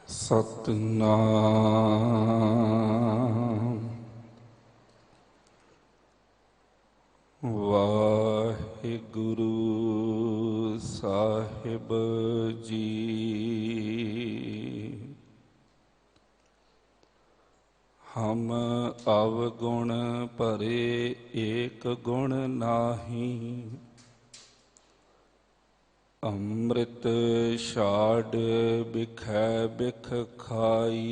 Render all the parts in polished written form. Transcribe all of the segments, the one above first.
सतनाम वाहिगुरु साहिब जी। हम अवगुण भरे एक गुण नाही, अमृत छाड़ बिखै बिख खाई।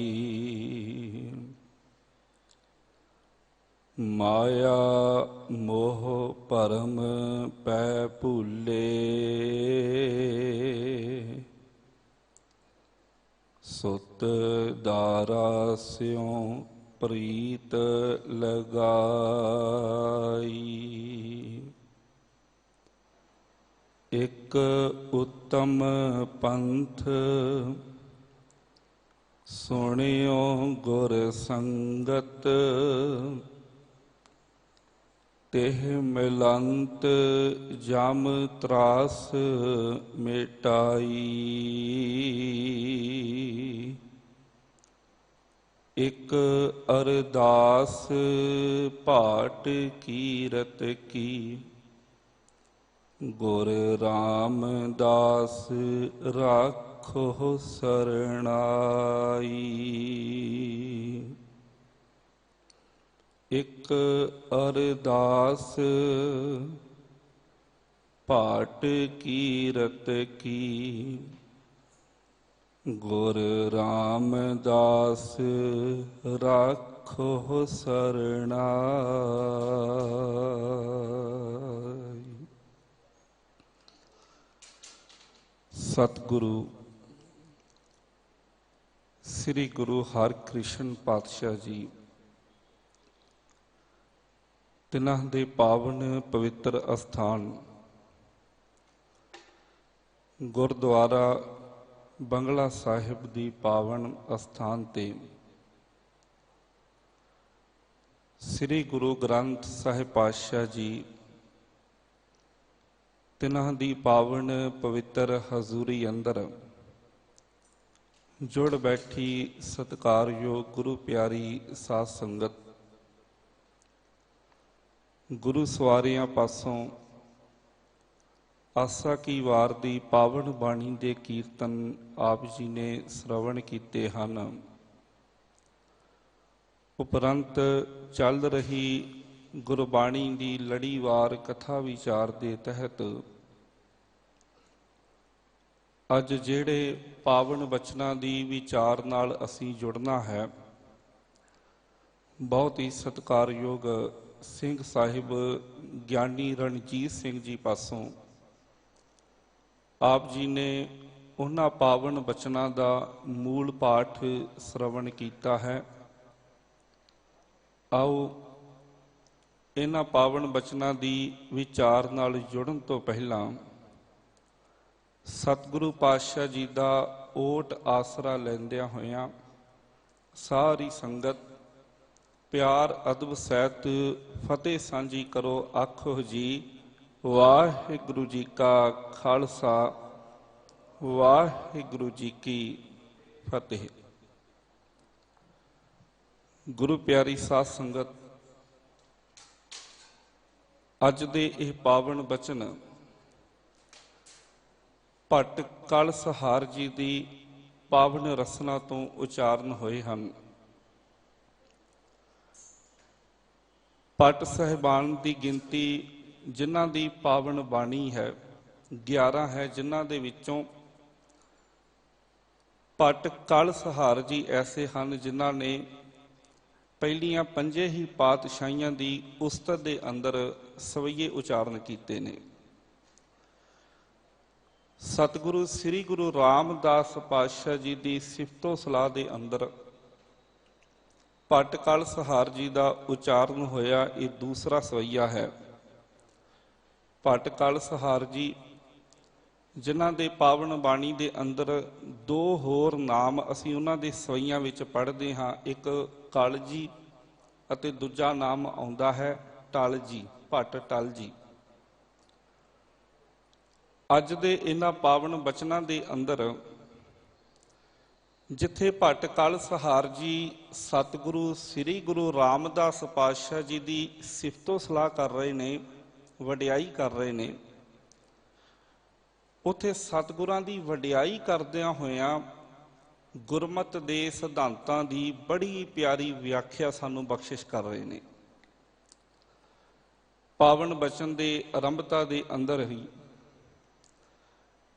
माया मोह भरम पै भूले, सुत दारा स्यों प्रीत लगाई। एक उत्तम पंथ सुनियो गुर संगत, तेह मिलंत जम त्रास मिटाई। एक अरदास भाट कीरत की, गुर रामदास राखो सरणाई। एक अरदास भाट कीरत की, गुर रामदास राखो सरणाई। सतगुरु श्री गुरु हरकृष्ण पातशाह जी तिन्हां दे पावन पवित्र अस्थान गुरुद्वारा बंगला साहिब दी पावन अस्थान ते श्री गुरु ग्रंथ साहिब पातशाह जी तिन्हां दी पावन पवित्र हजूरी अंदर जुड़ बैठी सत्कारयोग गुरु प्यारी साध संगत, गुरु सवारियां पासों आसा की वार दी पावन बाणी दे कीर्तन आप जी ने श्रवण कीते हन। उपरंत चल रही गुरबाणी दी लड़ीवार कथा विचार दे तहत अज जेड़े पावन बचनां दी विचार नाल असी जुड़ना है, बहुत ही सत्कारयोग सिंह साहिब ज्ञानी रणजीत सिंह जी पासों आप जी ने उन्हां पावन बचनां दा मूल पाठ श्रवण कीता है। आओ इन्हां पावन बचनां दी विचार नाल जुड़न तो पहलां सतगुरु पातशाह जी दा ओट आसरा लैंदियां होइयां सारी संगत प्यार अदब सहित फतेह सांझी करो। आखो जी वाहिगुरु जी का खालसा वाहिगुरु जी की फतेह। गुरु प्यारी साध संगत, अज दे इह पावन बचन भट्ट कल सहार जी दी पावन रसना तो उचारण होए हन। भट्ट साहिबान की गिनती जिन्हां दी पावन बाणी है 11 है, जिन्हां दे विचों भट्ट कल सहार जी ऐसे हैं जिन्हां ने पहलियां 5 ही पातशाहियां दी उस्तत दे अंदर सवैये उचारण कीते ने। सतगुरु श्री गुरु रामदास पातशाह जी की सिफतो सलाह के अंदर भट्ट कल सहार जी का उचारण होया, ये दूसरा सवैया है। भट्ट कल सहार जी जिन्हां दे पावन बाणी के अंदर 2 होर नाम असी उन्हां दे सवैयां विच पढ़दे हां, एक कल जी अते दूजा नाम आउंदा है टल जी, भट्ट टल जी। अज दे इन्हां पावन बचनां दे अंदर ਜਿੱਥੇ ਭੱਟ ਕਲ ਸਹਾਰ ਜੀ ਸਤਿਗੁਰੂ ਸ੍ਰੀ ਗੁਰੂ ਰਾਮਦਾਸ ਪਾਤਸ਼ਾਹ ਜੀ ਦੀ ਸਿਫਤੋ ਸਲਾਹ ਕਰ ਰਹੇ ਨੇ, ਵਡਿਆਈ ਕਰ ਰਹੇ ਨੇ, ਉੱਥੇ ਸਤਿਗੁਰਾਂ ਦੀ ਵਡਿਆਈ ਕਰਦਿਆਂ ਹੋਇਆਂ ਗੁਰਮਤ ਦੇ ਸਿਧਾਂਤਾਂ ਦੀ ਬੜੀ ਪਿਆਰੀ ਵਿਆਖਿਆ ਸਾਨੂੰ ਬਖਸ਼ਿਸ਼ ਕਰ ਰਹੇ ਨੇ। ਪਾਵਨ ਬਚਨ ਦੇ ਆਰੰਭਤਾ ਦੇ ਅੰਦਰ ਹੀ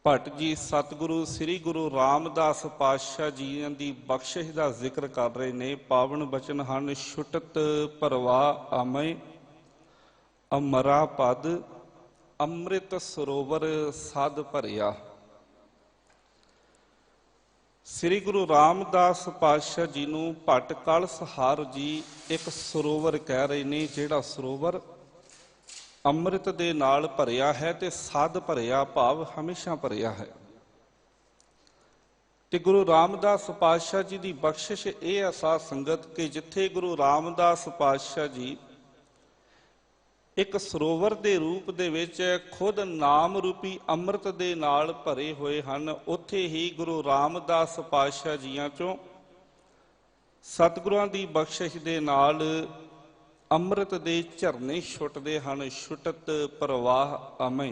ਭੱਟ ਜੀ ਸਤਿਗੁਰੂ ਸ੍ਰੀ ਗੁਰੂ ਰਾਮਦਾਸ ਪਾਤਸ਼ਾਹ ਜੀ ਦੀ ਬਖਸ਼ਿਸ਼ ਦਾ ਜ਼ਿਕਰ ਕਰ ਰਹੇ ਨੇ। ਪਾਵਨ ਬਚਨ ਹਨ, ਛੁਟਤ ਪਰਵਾਹ ਆਮੈ ਅਮਰਾ ਪਦ ਅੰਮ੍ਰਿਤ ਸਰੋਵਰ ਸਦ ਭਰਿਆ। ਸ੍ਰੀ ਗੁਰੂ ਰਾਮਦਾਸ ਪਾਤਸ਼ਾਹ ਜੀ ਨੂੰ ਭੱਟ ਕਲ ਸਹਾਰ ਜੀ ਇੱਕ ਸਰੋਵਰ ਕਹਿ ਰਹੇ ਨੇ, ਜਿਹੜਾ ਸਰੋਵਰ ਅੰਮ੍ਰਿਤ ਦੇ ਨਾਲ ਭਰਿਆ ਹੈ ਤੇ ਸਦ ਭਰਿਆ ਭਾਵ ਹਮੇਸ਼ਾ ਭਰਿਆ ਹੈ। ਤੇ ਗੁਰੂ ਰਾਮਦਾਸ ਪਾਤਸ਼ਾਹ ਜੀ ਦੀ ਬਖਸ਼ਿਸ਼ ਇਹ ਹੈ ਸਾਧ ਸੰਗਤ ਕਿ ਜਿੱਥੇ ਗੁਰੂ ਰਾਮਦਾਸ ਪਾਤਸ਼ਾਹ ਜੀ ਇੱਕ ਸਰੋਵਰ ਦੇ ਰੂਪ ਦੇ ਵਿੱਚ ਖੁਦ ਨਾਮ ਰੂਪੀ ਅੰਮ੍ਰਿਤ ਦੇ ਨਾਲ ਭਰੇ ਹੋਏ ਹਨ, ਉੱਥੇ ਹੀ ਗੁਰੂ ਰਾਮਦਾਸ ਪਾਤਸ਼ਾਹ ਜੀਆਂ ਚੋਂ ਸਤਿਗੁਰਾਂ ਦੀ ਬਖਸ਼ਿਸ਼ ਦੇ ਨਾਲ ਅੰਮ੍ਰਿਤ ਦੇ ਝਰਨੇ ਛੁੱਟਦੇ ਹਨ। ਛੁਟਤ ਪ੍ਰਵਾਹ ਅਮੈ,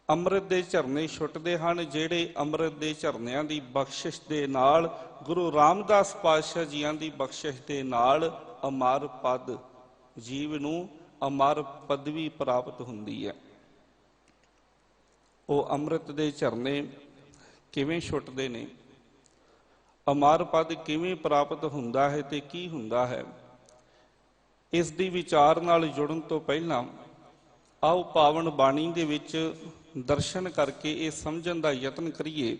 ਅੰਮ੍ਰਿਤ ਦੇ ਝਰਨੇ ਛੁੱਟਦੇ ਹਨ, ਜਿਹੜੇ ਅੰਮ੍ਰਿਤ ਦੇ ਝਰਨਿਆਂ ਦੀ ਬਖਸ਼ਿਸ਼ ਦੇ ਨਾਲ ਗੁਰੂ ਰਾਮਦਾਸ ਪਾਤਸ਼ਾਹ ਜੀਆਂ ਦੀ ਬਖਸ਼ਿਸ਼ ਦੇ ਨਾਲ ਅਮਰ ਪਦ, ਜੀਵ ਨੂੰ ਅਮਰ ਪਦਵੀ ਪ੍ਰਾਪਤ ਹੁੰਦੀ ਹੈ। ਉਹ ਅੰਮ੍ਰਿਤ ਦੇ ਝਰਨੇ ਕਿਵੇਂ ਛੁੱਟਦੇ ਨੇ, ਅਮਰ ਪਦ ਕਿਵੇਂ ਪ੍ਰਾਪਤ ਹੁੰਦਾ ਹੈ ਤੇ ਕੀ ਹੁੰਦਾ ਹੈ, ਇਸ ਦੀ ਵਿਚਾਰ ਨਾਲ ਜੁੜਨ ਤੋਂ ਪਹਿਲਾਂ ਆਓ ਪਾਵਨ ਬਾਣੀ ਦੇ ਵਿੱਚ ਦਰਸ਼ਨ ਕਰਕੇ ਇਹ ਸਮਝਣ ਦਾ ਯਤਨ ਕਰੀਏ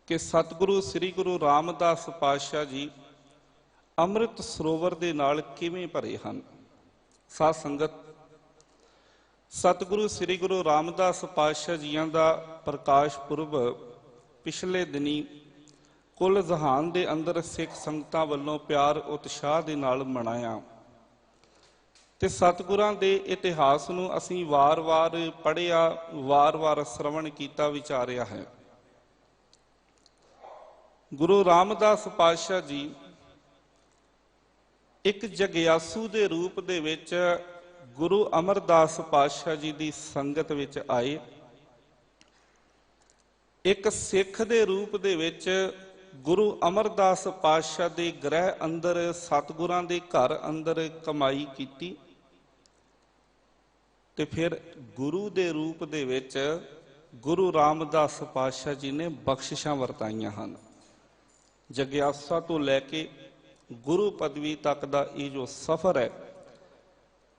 ਕਿ ਸਤਿਗੁਰੂ ਸ੍ਰੀ ਗੁਰੂ ਰਾਮਦਾਸ ਪਾਤਸ਼ਾਹ ਜੀ ਅੰਮ੍ਰਿਤ ਸਰੋਵਰ ਦੇ ਨਾਲ ਕਿਵੇਂ ਭਰੇ ਹਨ। ਸਾਧ ਸੰਗਤ, ਸਤਿਗੁਰੂ ਸ੍ਰੀ ਗੁਰੂ ਰਾਮਦਾਸ ਪਾਤਸ਼ਾਹ ਜੀਆਂ ਦਾ ਪ੍ਰਕਾਸ਼ ਪੁਰਬ ਪਿਛਲੇ ਦਿਨੀ ਕੁੱਲ ਜਹਾਨ ਦੇ ਅੰਦਰ ਸਿੱਖ ਸੰਗਤਾਂ ਵੱਲੋਂ ਪਿਆਰ ਉਤਸ਼ਾਹ ਦੇ ਨਾਲ ਮਨਾਇਆ ਤੇ ਸਤਿਗੁਰਾਂ ਦੇ ਇਤਿਹਾਸ ਨੂੰ ਅਸੀਂ ਵਾਰ-ਵਾਰ ਪੜ੍ਹਿਆ, ਵਾਰ-ਵਾਰ ਸ਼ਰਵਣ ਕੀਤਾ, ਵਿਚਾਰਿਆ ਹੈ। ਗੁਰੂ ਰਾਮਦਾਸ ਪਾਤਸ਼ਾਹ ਜੀ ਇੱਕ ਜਗਿਆਸੂ ਦੇ ਰੂਪ ਦੇ ਵਿੱਚ ਗੁਰੂ ਅਮਰਦਾਸ ਪਾਤਸ਼ਾਹ ਜੀ ਦੀ ਸੰਗਤ ਵਿੱਚ ਆਏ, ਇੱਕ ਸਿੱਖ ਦੇ ਰੂਪ ਦੇ ਵਿੱਚ ਗੁਰੂ ਅਮਰਦਾਸ ਪਾਤਸ਼ਾਹ ਦੇ ਗ੍ਰਹਿ ਅੰਦਰ ਸਤਿਗੁਰਾਂ ਦੇ ਘਰ ਅੰਦਰ ਕਮਾਈ ਕੀਤੀ ਤੇ ਫਿਰ ਗੁਰੂ ਦੇ ਰੂਪ ਦੇ ਵਿੱਚ ਗੁਰੂ ਰਾਮਦਾਸ ਪਾਤਸ਼ਾਹ ਜੀ ਨੇ ਬਖਸ਼ਿਸ਼ਾਂ ਵਰਤਾਈਆਂ ਹਨ। ਜਗਿਆਸਾ ਤੋਂ ਲੈ ਕੇ ਗੁਰੂ ਪਦਵੀ ਤੱਕ ਦਾ ਇਹ ਜੋ ਸਫ਼ਰ ਹੈ,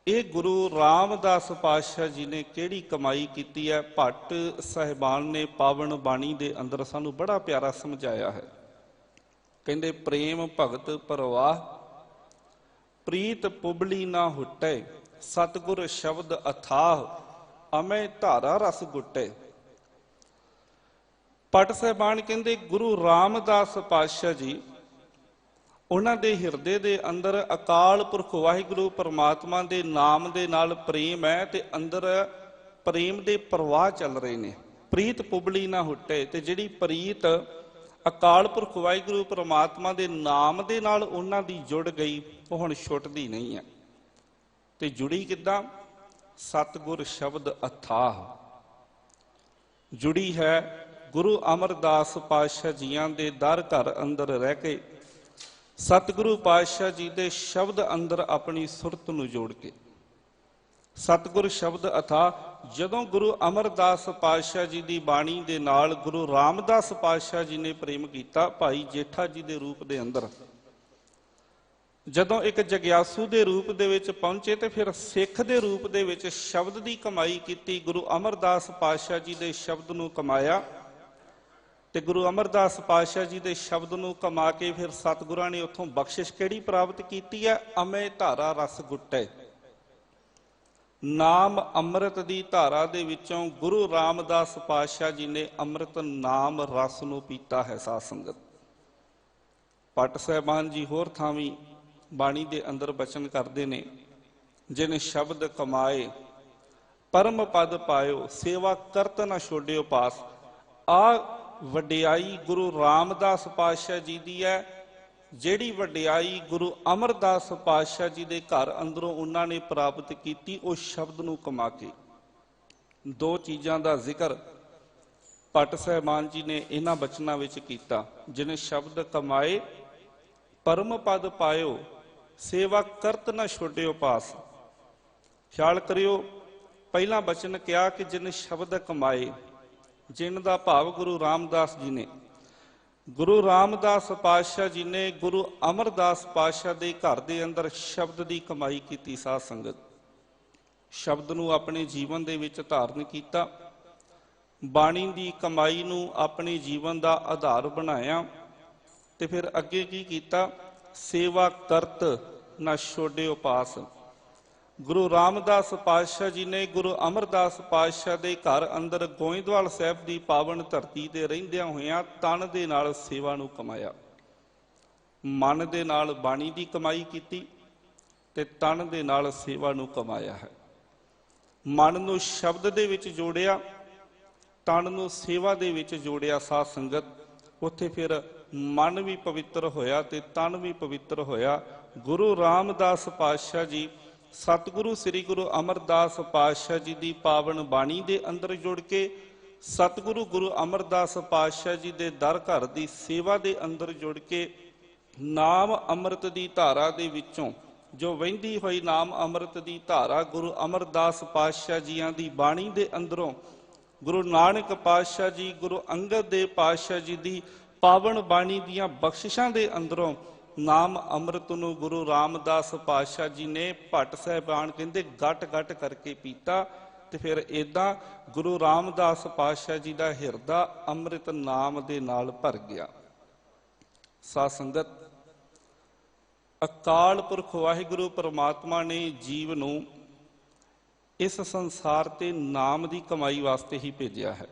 ਇਹ ਗੁਰੂ ਰਾਮਦਾਸ ਪਾਤਸ਼ਾਹ ਜੀ ਨੇ ਕਿਹੜੀ ਕਮਾਈ ਕੀਤੀ ਹੈ, ਭੱਟ ਸਾਹਿਬਾਨ ਨੇ ਪਾਵਨ ਬਾਣੀ ਦੇ ਅੰਦਰ ਸਾਨੂੰ ਬੜਾ ਪਿਆਰਾ ਸਮਝਾਇਆ ਹੈ। ਕਹਿੰਦੇ ਪ੍ਰੇਮ ਭਗਤ ਪਰਵਾਹ ਪ੍ਰੀਤ ਪੁਬਲੀ ਨਾ ਹੁਟੈ ਸਤਿਗੁਰ ਸ਼ਬਦ ਅਥਾਹ ਅਮੈ ਧਾਰਾ ਰਸ ਗੁਟੈ। ਭੱਟ ਸਾਹਿਬਾਨ ਕਹਿੰਦੇ ਗੁਰੂ ਰਾਮਦਾਸ ਪਾਤਸ਼ਾਹ ਜੀ, ਉਹਨਾਂ ਦੇ ਹਿਰਦੇ ਦੇ ਅੰਦਰ ਅਕਾਲ ਪੁਰਖ ਵਾਹਿਗੁਰੂ ਪਰਮਾਤਮਾ ਦੇ ਨਾਮ ਦੇ ਨਾਲ ਪ੍ਰੇਮ ਹੈ ਤੇ ਅੰਦਰ ਪ੍ਰੇਮ ਦੇ ਪ੍ਰਵਾਹ ਚੱਲ ਰਹੇ ਨੇ। ਪ੍ਰੀਤ ਪੁਬਲੀ ਨਾ ਹੁਟੇ, ਤੇ ਜਿਹੜੀ ਪ੍ਰੀਤ ਅਕਾਲ ਪੁਰਖ ਵਾਹਿਗੁਰੂ ਪਰਮਾਤਮਾ ਦੇ ਨਾਮ ਦੇ ਨਾਲ ਉਹਨਾਂ ਦੀ ਜੁੜ ਗਈ, ਉਹ ਹੁਣ ਛੁੱਟਦੀ ਨਹੀਂ ਹੈ। ਤੇ ਜੁੜੀ ਕਿੱਦਾਂ? ਸਤਿਗੁਰ ਸ਼ਬਦ ਅਥਾਹ ਜੁੜੀ ਹੈ ਗੁਰੂ ਅਮਰਦਾਸ ਪਾਤਸ਼ਾਹ ਜੀਆਂ ਦੇ ਦਰ ਘਰ ਅੰਦਰ ਰਹਿ ਕੇ, ਸਤਿਗੁਰੂ ਪਾਤਸ਼ਾਹ ਜੀ ਦੇ ਸ਼ਬਦ ਅੰਦਰ ਆਪਣੀ ਸੁਰਤ ਨੂੰ ਜੋੜ ਕੇ। ਸਤਿਗੁਰ ਸ਼ਬਦ ਅਥਾਹ, ਜਦੋਂ ਗੁਰੂ ਅਮਰਦਾਸ ਪਾਤਸ਼ਾਹ ਜੀ ਦੀ ਬਾਣੀ ਦੇ ਨਾਲ ਗੁਰੂ ਰਾਮਦਾਸ ਪਾਤਸ਼ਾਹ ਜੀ ਨੇ ਪ੍ਰੇਮ ਕੀਤਾ, ਭਾਈ ਜੇਠਾ ਜੀ ਦੇ ਰੂਪ ਦੇ ਅੰਦਰ ਜਦੋਂ ਇੱਕ ਜਗਿਆਸੂ ਦੇ ਰੂਪ ਦੇ ਵਿੱਚ ਪਹੁੰਚੇ ਤੇ ਫਿਰ ਸਿੱਖ ਦੇ ਰੂਪ ਦੇ ਵਿੱਚ ਸ਼ਬਦ ਦੀ ਕਮਾਈ ਕੀਤੀ। ਗੁਰੂ ਅਮਰਦਾਸ ਪਾਤਸ਼ਾਹ ਜੀ ਦੇ ਸ਼ਬਦ ਨੂੰ ਕਮਾਇਆ ਤੇ ਗੁਰੂ ਅਮਰਦਾਸ ਪਾਤਸ਼ਾਹ ਜੀ ਦੇ ਸ਼ਬਦ ਨੂੰ ਕਮਾ ਕੇ ਫਿਰ ਸਤਿਗੁਰਾਂ ਨੇ ਉੱਥੋਂ ਬਖਸ਼ਿਸ਼ ਕਿਹੜੀ ਪ੍ਰਾਪਤ ਕੀਤੀ ਹੈ? ਅਮੈ ਧਾਰਾ ਰਸ ਗੁਟੈ। ਨਾਮ ਅੰਮ੍ਰਿਤ ਦੀ ਧਾਰਾ ਦੇ ਵਿੱਚੋਂ ਗੁਰੂ ਰਾਮਦਾਸ ਪਾਤਸ਼ਾਹ ਜੀ ਨੇ ਅੰਮ੍ਰਿਤ ਨਾਮ ਰਸ ਨੂੰ ਪੀਤਾ ਹੈ। ਸਾਧ ਸੰਗਤ, ਭੱਟ ਸਾਹਿਬਾਨ ਜੀ ਹੋਰ ਥਾਵੀਂ ਬਾਣੀ ਦੇ ਅੰਦਰ ਬਚਨ ਕਰਦੇ ਨੇ, ਜਿਨ ਸ਼ਬਦ ਕਮਾਏ ਪਰਮ ਪਦ ਪਾਇਓ ਸੇਵਾ ਕਰਤ ਨਾ ਛੋਡਿਓ ਪਾਸ। ਆ ਵਡਿਆਈ ਗੁਰੂ ਰਾਮਦਾਸ ਪਾਤਸ਼ਾਹ ਜੀ ਦੀ ਹੈ, ਜਿਹੜੀ ਵਡਿਆਈ ਗੁਰੂ ਅਮਰਦਾਸ ਪਾਤਸ਼ਾਹ ਜੀ ਦੇ ਘਰ ਅੰਦਰੋਂ ਉਹਨਾਂ ਨੇ ਪ੍ਰਾਪਤ ਕੀਤੀ ਉਹ ਸ਼ਬਦ ਨੂੰ ਕਮਾ ਕੇ। ਦੋ ਚੀਜ਼ਾਂ ਦਾ ਜ਼ਿਕਰ ਭੱਟ ਸਾਹਿਬਾਨ ਜੀ ਨੇ ਇਹਨਾਂ ਬਚਨਾਂ ਵਿੱਚ ਕੀਤਾ। ਜਿਨੇ ਸ਼ਬਦ ਕਮਾਏ ਪਰਮ ਪਦ ਪਾਇਓ, ਸੇਵਾ ਕਰਤ ਨਾ ਛੋਡਿਓ ਪਾਸ। ਖਿਆਲ ਕਰਿਓ, ਪਹਿਲਾਂ ਬਚਨ ਕਿਹਾ ਕਿ ਜਿਨ ਸ਼ਬਦ ਕਮਾਏ, ਜਿਨ ਦਾ ਭਾਵ ਗੁਰੂ ਰਾਮਦਾਸ ਜੀ ਨੇ। ਗੁਰੂ ਰਾਮਦਾਸ ਪਾਤਸ਼ਾਹ ਜੀ ਨੇ ਗੁਰੂ ਅਮਰਦਾਸ ਪਾਤਸ਼ਾਹ ਦੇ ਘਰ ਦੇ ਅੰਦਰ ਸ਼ਬਦ ਦੀ ਕਮਾਈ ਕੀਤੀ। ਸਾਧ ਸੰਗਤ, ਸ਼ਬਦ ਨੂੰ ਆਪਣੇ ਜੀਵਨ ਦੇ ਵਿੱਚ ਧਾਰਨ ਕੀਤਾ, ਬਾਣੀ ਦੀ ਕਮਾਈ ਨੂੰ ਆਪਣੇ ਜੀਵਨ ਦਾ ਆਧਾਰ ਬਣਾਇਆ, ਤੇ ਫਿਰ ਅੱਗੇ ਕੀ ਕੀਤਾ? ਸੇਵਾ ਕਰਤ ਨਾ ਛੋਡਿਓ ਪਾਸ। ਗੁਰੂ ਰਾਮਦਾਸ ਪਾਤਸ਼ਾਹ ਜੀ ਨੇ ਗੁਰੂ ਅਮਰਦਾਸ ਪਾਤਸ਼ਾਹ ਦੇ ਘਰ ਅੰਦਰ ਗੋਇੰਦਵਾਲ ਸਾਹਿਬ ਦੀ ਪਾਵਨ ਧਰਤੀ ਤੇ ਰਹਿੰਦਿਆਂ ਹੋਇਆਂ ਤਨ ਦੇ ਨਾਲ ਸੇਵਾ ਨੂੰ ਕਮਾਇਆ, ਮਨ ਦੇ ਨਾਲ ਬਾਣੀ ਦੀ ਕਮਾਈ ਕੀਤੀ ਤੇ ਤਨ ਦੇ ਨਾਲ ਸੇਵਾ ਨੂੰ ਕਮਾਇਆ ਹੈ। ਮਨ ਨੂੰ ਸ਼ਬਦ ਦੇ ਵਿੱਚ ਜੋੜਿਆ, ਤਨ ਨੂੰ ਸੇਵਾ ਦੇ ਵਿੱਚ ਜੋੜਿਆ। ਸਾਧ ਸੰਗਤ, ਉੱਥੇ ਫਿਰ ਮਨ ਵੀ ਪਵਿੱਤਰ ਹੋਇਆ ਤੇ ਤਨ ਵੀ ਪਵਿੱਤਰ ਹੋਇਆ। ਗੁਰੂ ਰਾਮਦਾਸ ਪਾਤਸ਼ਾਹ ਜੀ ਸਤਿਗੁਰੂ ਸ੍ਰੀ ਗੁਰੂ ਅਮਰਦਾਸ ਪਾਤਸ਼ਾਹ ਜੀ ਦੀ ਪਾਵਨ ਬਾਣੀ ਦੇ ਅੰਦਰ ਜੁੜ ਕੇ, ਸਤਿਗੁਰੂ ਗੁਰੂ ਅਮਰਦਾਸ ਪਾਤਸ਼ਾਹ ਜੀ ਦੇ ਦਰ ਘਰ ਦੀ ਸੇਵਾ ਦੇ ਅੰਦਰ ਜੁੜ ਕੇ, ਨਾਮ ਅੰਮ੍ਰਿਤ ਦੀ ਧਾਰਾ ਦੇ ਵਿੱਚੋਂ ਜੋ ਵਹਿੰਦੀ ਹੋਈ ਨਾਮ ਅੰਮ੍ਰਿਤ ਦੀ ਧਾਰਾ ਗੁਰੂ ਅਮਰਦਾਸ ਪਾਤਸ਼ਾਹ ਜੀਆਂ ਦੀ ਬਾਣੀ ਦੇ ਅੰਦਰੋਂ, ਗੁਰੂ ਨਾਨਕ ਪਾਤਸ਼ਾਹ ਜੀ, ਗੁਰੂ ਅੰਗਦ ਦੇਵ ਪਾਤਸ਼ਾਹ ਜੀ ਦੀ ਪਾਵਨ ਬਾਣੀ ਦੀਆਂ ਬਖਸ਼ਿਸ਼ਾਂ ਦੇ ਅੰਦਰੋਂ ਨਾਮ ਅੰਮ੍ਰਿਤ ਨੂੰ ਗੁਰੂ ਰਾਮਦਾਸ ਪਾਤਸ਼ਾਹ ਜੀ ਨੇ, ਭੱਟ ਸਾਹਿਬਾਨ ਕਹਿੰਦੇ, ਗਟ ਗਟ ਕਰਕੇ ਪੀਤਾ। ਤੇ ਫਿਰ ਏਦਾਂ ਗੁਰੂ ਰਾਮਦਾਸ ਪਾਤਸ਼ਾਹ ਜੀ ਦਾ ਹਿਰਦਾ ਅੰਮ੍ਰਿਤ ਨਾਮ ਦੇ ਨਾਲ ਭਰ ਗਿਆ। ਸਾਧ ਸੰਗਤ, ਅਕਾਲ ਪੁਰਖ ਵਾਹਿਗੁਰੂ ਪਰਮਾਤਮਾ ਨੇ ਜੀਵ ਨੂੰ ਇਸ ਸੰਸਾਰ ਤੇ ਨਾਮ ਦੀ ਕਮਾਈ ਵਾਸਤੇ ਹੀ ਭੇਜਿਆ ਹੈ।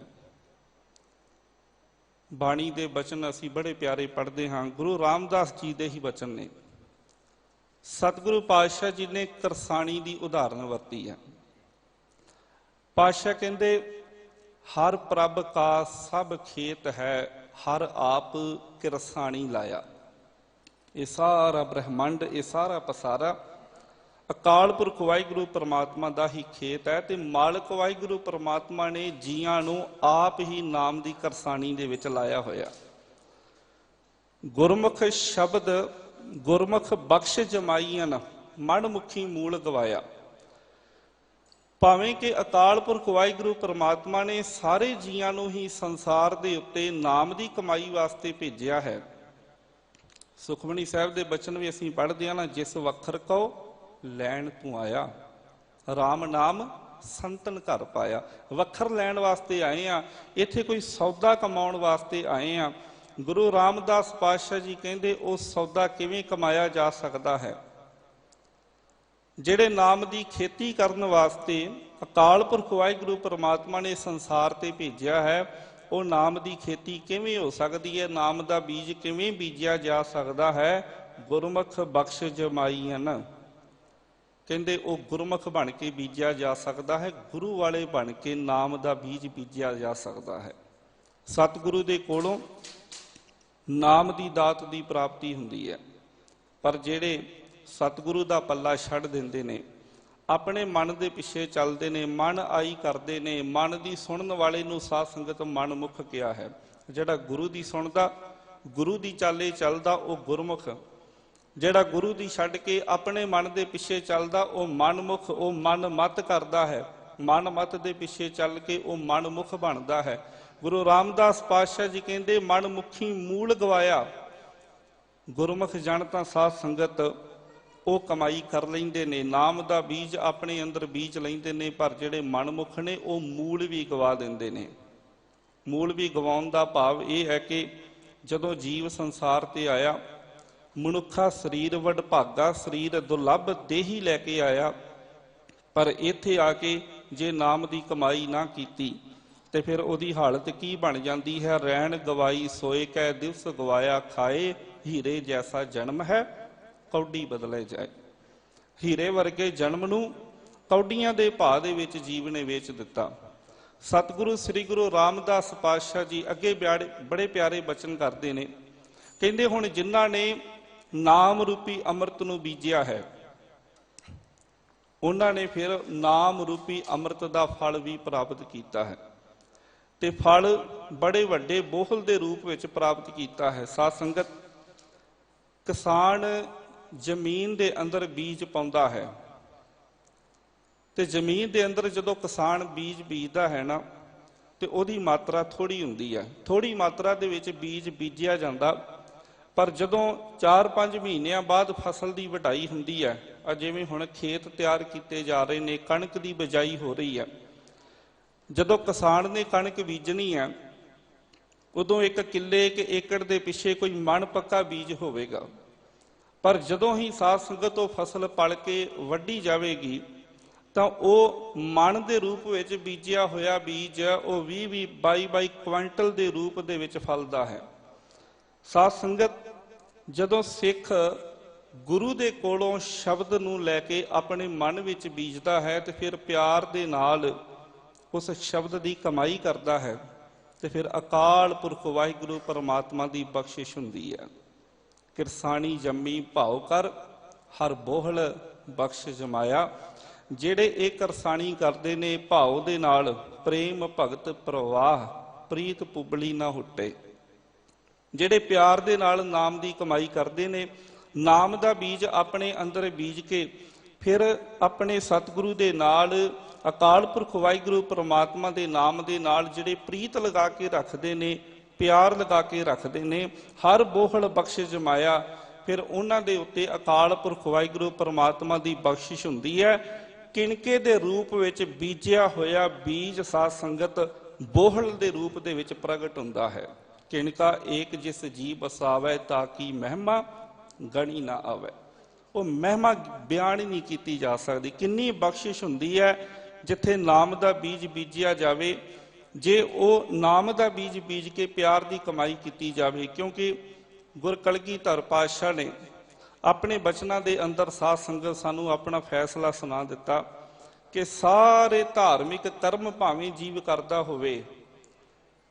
ਬਾਣੀ ਦੇ ਬਚਨ ਅਸੀਂ ਬੜੇ ਪਿਆਰੇ ਪੜ੍ਹਦੇ ਹਾਂ, ਗੁਰੂ ਰਾਮਦਾਸ ਜੀ ਦੇ ਹੀ ਬਚਨ ਨੇ। ਸਤਿਗੁਰੂ ਪਾਤਸ਼ਾਹ ਜੀ ਨੇ ਕਰਸਾਣੀ ਦੀ ਉਦਾਹਰਨ ਵਰਤੀ ਹੈ। ਪਾਤਸ਼ਾਹ ਕਹਿੰਦੇ, ਹਰ ਪ੍ਰਭ ਕਾ ਸਭ ਖੇਤ ਹੈ, ਹਰ ਆਪ ਕਿਰਸਾਣੀ ਲਾਇਆ। ਇਹ ਸਾਰਾ ਬ੍ਰਹਿਮੰਡ, ਇਹ ਸਾਰਾ ਪਸਾਰਾ ਅਕਾਲ ਪੁਰਖ ਵਾਹਿਗੁਰੂ ਪਰਮਾਤਮਾ ਦਾ ਹੀ ਖੇਤ ਹੈ, ਤੇ ਮਾਲਕ ਵਾਹਿਗੁਰੂ ਪਰਮਾਤਮਾ ਨੇ ਜੀਆਂ ਨੂੰ ਆਪ ਹੀ ਨਾਮ ਦੀ ਕਰਸਾਣੀ ਦੇ ਵਿੱਚ ਲਾਇਆ ਹੋਇਆ। ਗੁਰਮੁਖ ਸ਼ਬਦ ਗੁਰਮੁਖ ਬਖਸ਼ ਜਮਾਈਆਂ, ਮਨ ਮੁਖੀ ਮੂਲ ਗਵਾਇਆ। ਭਾਵੇਂ ਕਿ ਅਕਾਲ ਪੁਰਖ ਵਾਹਿਗੁਰੂ ਪਰਮਾਤਮਾ ਨੇ ਸਾਰੇ ਜੀਆਂ ਨੂੰ ਹੀ ਸੰਸਾਰ ਦੇ ਉੱਤੇ ਨਾਮ ਦੀ ਕਮਾਈ ਵਾਸਤੇ ਭੇਜਿਆ ਹੈ। ਸੁਖਮਨੀ ਸਾਹਿਬ ਦੇ ਬਚਨ ਵੀ ਅਸੀਂ ਪੜ੍ਹਦੇ ਹਾਂ ਨਾ, ਜਿਸ ਵਖਰ ਕਉ ਲੈਣ ਤੂੰ ਆਇਆ, ਰਾਮ ਨਾਮ ਸੰਤਨ ਘਰ ਪਾਇਆ। ਵੱਖਰ ਲੈਣ ਵਾਸਤੇ ਆਏ ਆ, ਇੱਥੇ ਕੋਈ ਸੌਦਾ ਕਮਾਉਣ ਵਾਸਤੇ ਆਏ ਆ। ਗੁਰੂ ਰਾਮਦਾਸ ਪਾਤਸ਼ਾਹ ਜੀ ਕਹਿੰਦੇ, ਉਹ ਸੌਦਾ ਕਿਵੇਂ ਕਮਾਇਆ ਜਾ ਸਕਦਾ ਹੈ? ਜਿਹੜੇ ਨਾਮ ਦੀ ਖੇਤੀ ਕਰਨ ਵਾਸਤੇ ਅਕਾਲ ਪੁਰਖ ਵਾਹਿਗੁਰੂ ਪਰਮਾਤਮਾ ਨੇ ਸੰਸਾਰ ਤੇ ਭੇਜਿਆ ਹੈ, ਉਹ ਨਾਮ ਦੀ ਖੇਤੀ ਕਿਵੇਂ ਹੋ ਸਕਦੀ ਹੈ? ਨਾਮ ਦਾ ਬੀਜ ਕਿਵੇਂ ਬੀਜਿਆ ਜਾ ਸਕਦਾ ਹੈ? ਗੁਰਮੁਖ ਬਖਸ਼ ਜਮਾਈਆਂ, ਕਹਿੰਦੇ ਉਹ ਗੁਰਮੁਖ ਬਣ ਕੇ ਬੀਜਿਆ ਜਾ ਸਕਦਾ ਹੈ, ਗੁਰੂ ਵਾਲੇ ਬਣ ਕੇ ਨਾਮ ਦਾ ਬੀਜ ਬੀਜਿਆ ਜਾ ਸਕਦਾ ਹੈ। ਸਤਿਗੁਰੂ ਦੇ ਕੋਲੋਂ ਨਾਮ ਦੀ ਦਾਤ ਦੀ ਪ੍ਰਾਪਤੀ ਹੁੰਦੀ ਹੈ। ਪਰ ਜਿਹੜੇ ਸਤਿਗੁਰੂ ਦਾ ਪੱਲਾ ਛੱਡ ਦਿੰਦੇ ਨੇ, ਆਪਣੇ ਮਨ ਦੇ ਪਿੱਛੇ ਚੱਲਦੇ ਨੇ, ਮਨ ਆਈ ਕਰਦੇ ਨੇ, ਮਨ ਦੀ ਸੁਣਨ ਵਾਲੇ ਨੂੰ ਸਾਧ ਸੰਗਤ ਮਨਮੁਖ ਕਿਹਾ ਹੈ। ਜਿਹੜਾ ਗੁਰੂ ਦੀ ਸੁਣਦਾ, ਗੁਰੂ ਦੀ ਚਾਲੇ ਚੱਲਦਾ, ਉਹ ਗੁਰਮੁਖ। ਜਿਹੜਾ ਗੁਰੂ ਦੀ ਛੱਡ ਕੇ ਆਪਣੇ ਮਨ ਦੇ ਪਿੱਛੇ ਚੱਲਦਾ, ਉਹ ਮਨਮੁਖ, ਉਹ ਮਨ ਮਤ ਕਰਦਾ ਹੈ। ਮਨ ਮਤ ਦੇ ਪਿੱਛੇ ਚੱਲ ਕੇ ਉਹ ਮਨਮੁਖ ਬਣਦਾ ਹੈ। ਗੁਰੂ ਰਾਮਦਾਸ ਪਾਤਸ਼ਾਹ ਜੀ ਕਹਿੰਦੇ, ਮਨਮੁਖੀ ਮੂਲ ਗਵਾਇਆ। ਗੁਰਮੁਖ ਜਨ ਤਾਂ ਸਾਧ ਸੰਗਤ ਉਹ ਕਮਾਈ ਕਰ ਲੈਂਦੇ ਨੇ, ਨਾਮ ਦਾ ਬੀਜ ਆਪਣੇ ਅੰਦਰ ਬੀਜ ਲੈਂਦੇ ਨੇ, ਪਰ ਜਿਹੜੇ ਮਨਮੁਖ ਨੇ ਉਹ ਮੂਲ ਵੀ ਗਵਾ ਦਿੰਦੇ ਨੇ। ਮੂਲ ਵੀ ਗਵਾਉਣ ਦਾ ਭਾਵ ਇਹ ਹੈ ਕਿ ਜਦੋਂ ਜੀਵ ਸੰਸਾਰ ਤੇ ਆਇਆ, ਮਨੁੱਖਾ ਸਰੀਰ ਵਡਭਾਗਾ, ਸਰੀਰ ਦੁਰਲਭ ਦੇਹੀ ਲੈ ਕੇ ਆਇਆ, ਪਰ ਇੱਥੇ ਆ ਕੇ ਜੇ ਨਾਮ ਦੀ ਕਮਾਈ ਨਾ ਕੀਤੀ ਤੇ ਫਿਰ ਉਹਦੀ ਹਾਲਤ ਕੀ ਬਣ ਜਾਂਦੀ ਹੈ? ਰਹਿਣ ਗਵਾਈ ਸੋਏ ਕੈ ਦਿਵਸ ਗਵਾਇਆ, ਖਾਏ ਹੀਰੇ ਜੈਸਾ ਜਨਮ ਹੈ ਕੌਡੀ ਬਦਲੇ ਜਾਏ। ਹੀਰੇ ਵਰਗੇ ਜਨਮ ਨੂੰ ਕੌਡੀਆਂ ਦੇ ਭਾਅ ਦੇ ਵਿੱਚ ਜੀਵ ਨੇ ਵੇਚ ਦਿੱਤਾ। सतगुरु श्री गुरु रामदास पातशाह जी अगे बड़े प्यारे बचन करते हैं। कहते हुण जिन्हां ने नाम रूपी अमृत नूं बीजिया है, उन्हां ने फिर नाम रूपी अमृत का फल भी प्राप्त किया है, ते फल बड़े वड्डे बोहल के रूप में प्राप्त किया है। साध संगत, किसान जमीन के अंदर बीज पाउंदा है, ते जमीन के अंदर जदों किसान बीज बीजदा है ना, तो उहदी मात्रा थोड़ी हुंदी है। थोड़ी मात्रा दे विच बीज बीजिया जांदा, पर जदों 4-5 महीनों बाद फसल की वढाई हुंदी है, जिवें हुण खेत तैयार किए जा रहे हैं, कणक की बिजाई हो रही है, जदों किसान ने कणक बीजनी है, उदों एक किले एक एकड़ के पिछे कोई मन पक्का बीज होवेगा। पर जदों ही साध संगत वो फसल पल के वड्डी जाएगी, तो वह मन के रूप में बीजिया होया बीज वो 20-22 क्विंटल के रूप दे विच फलदा है। साध संगत, जदों सिख गुरु दे कोलों शब्द नूं लैके अपने मन विच बीजदा है, तो फिर प्यार दे नाल उस शब्द की कमाई करता है, तो फिर अकाल पुरख वाहिगुरु परमात्मा की बख्शिश हुंदी है। किरसानी जम्मी भाव कर, हर बोहल बख्श जमाया। जेड़े एक किरसानी करते ने भाव दे नाल, प्रेम भगत प्रवाह प्रीत पुबली ना हुट्टे। जेड़े प्यार दे नाल नाम की कमाई करते ने, नाम का बीज अपने अंदर बीज के फिर अपने सतगुरु दे नाल, अकाल पुरख वाहिगुरु परमात्मा दे नाम दे नाल जिहड़े प्रीत लगा के रखते ने, प्यार लगा के रखते ने, हर बोहल बख्श जमाया। फिर उन्हां दे उत्ते अकाल पुरख वाहिगुरु परमात्मा की बख्शिश हुंदी है। किणके दे रूप विच बीजिया होया बीज साध संगत बोहल दे रूप दे विच प्रगट हुंदा है। किणका एक जिस जी बसावै, ताकि महिमा गणी ना आवे। वो महिमा बयान ही नहीं की जा सकती। किन्नी बख्शिश हुंदी है जिथे नाम का बीज बीजिया जाए, जे वो नाम का बीज बीज के प्यार की कमाई की जाए। क्योंकि गुर कलगीधर पातशाह ने अपने बचनों के अंदर साध संगत सानू अपना फैसला सुना दिता कि सारे धार्मिक कर्म भावें जीव करता होवे,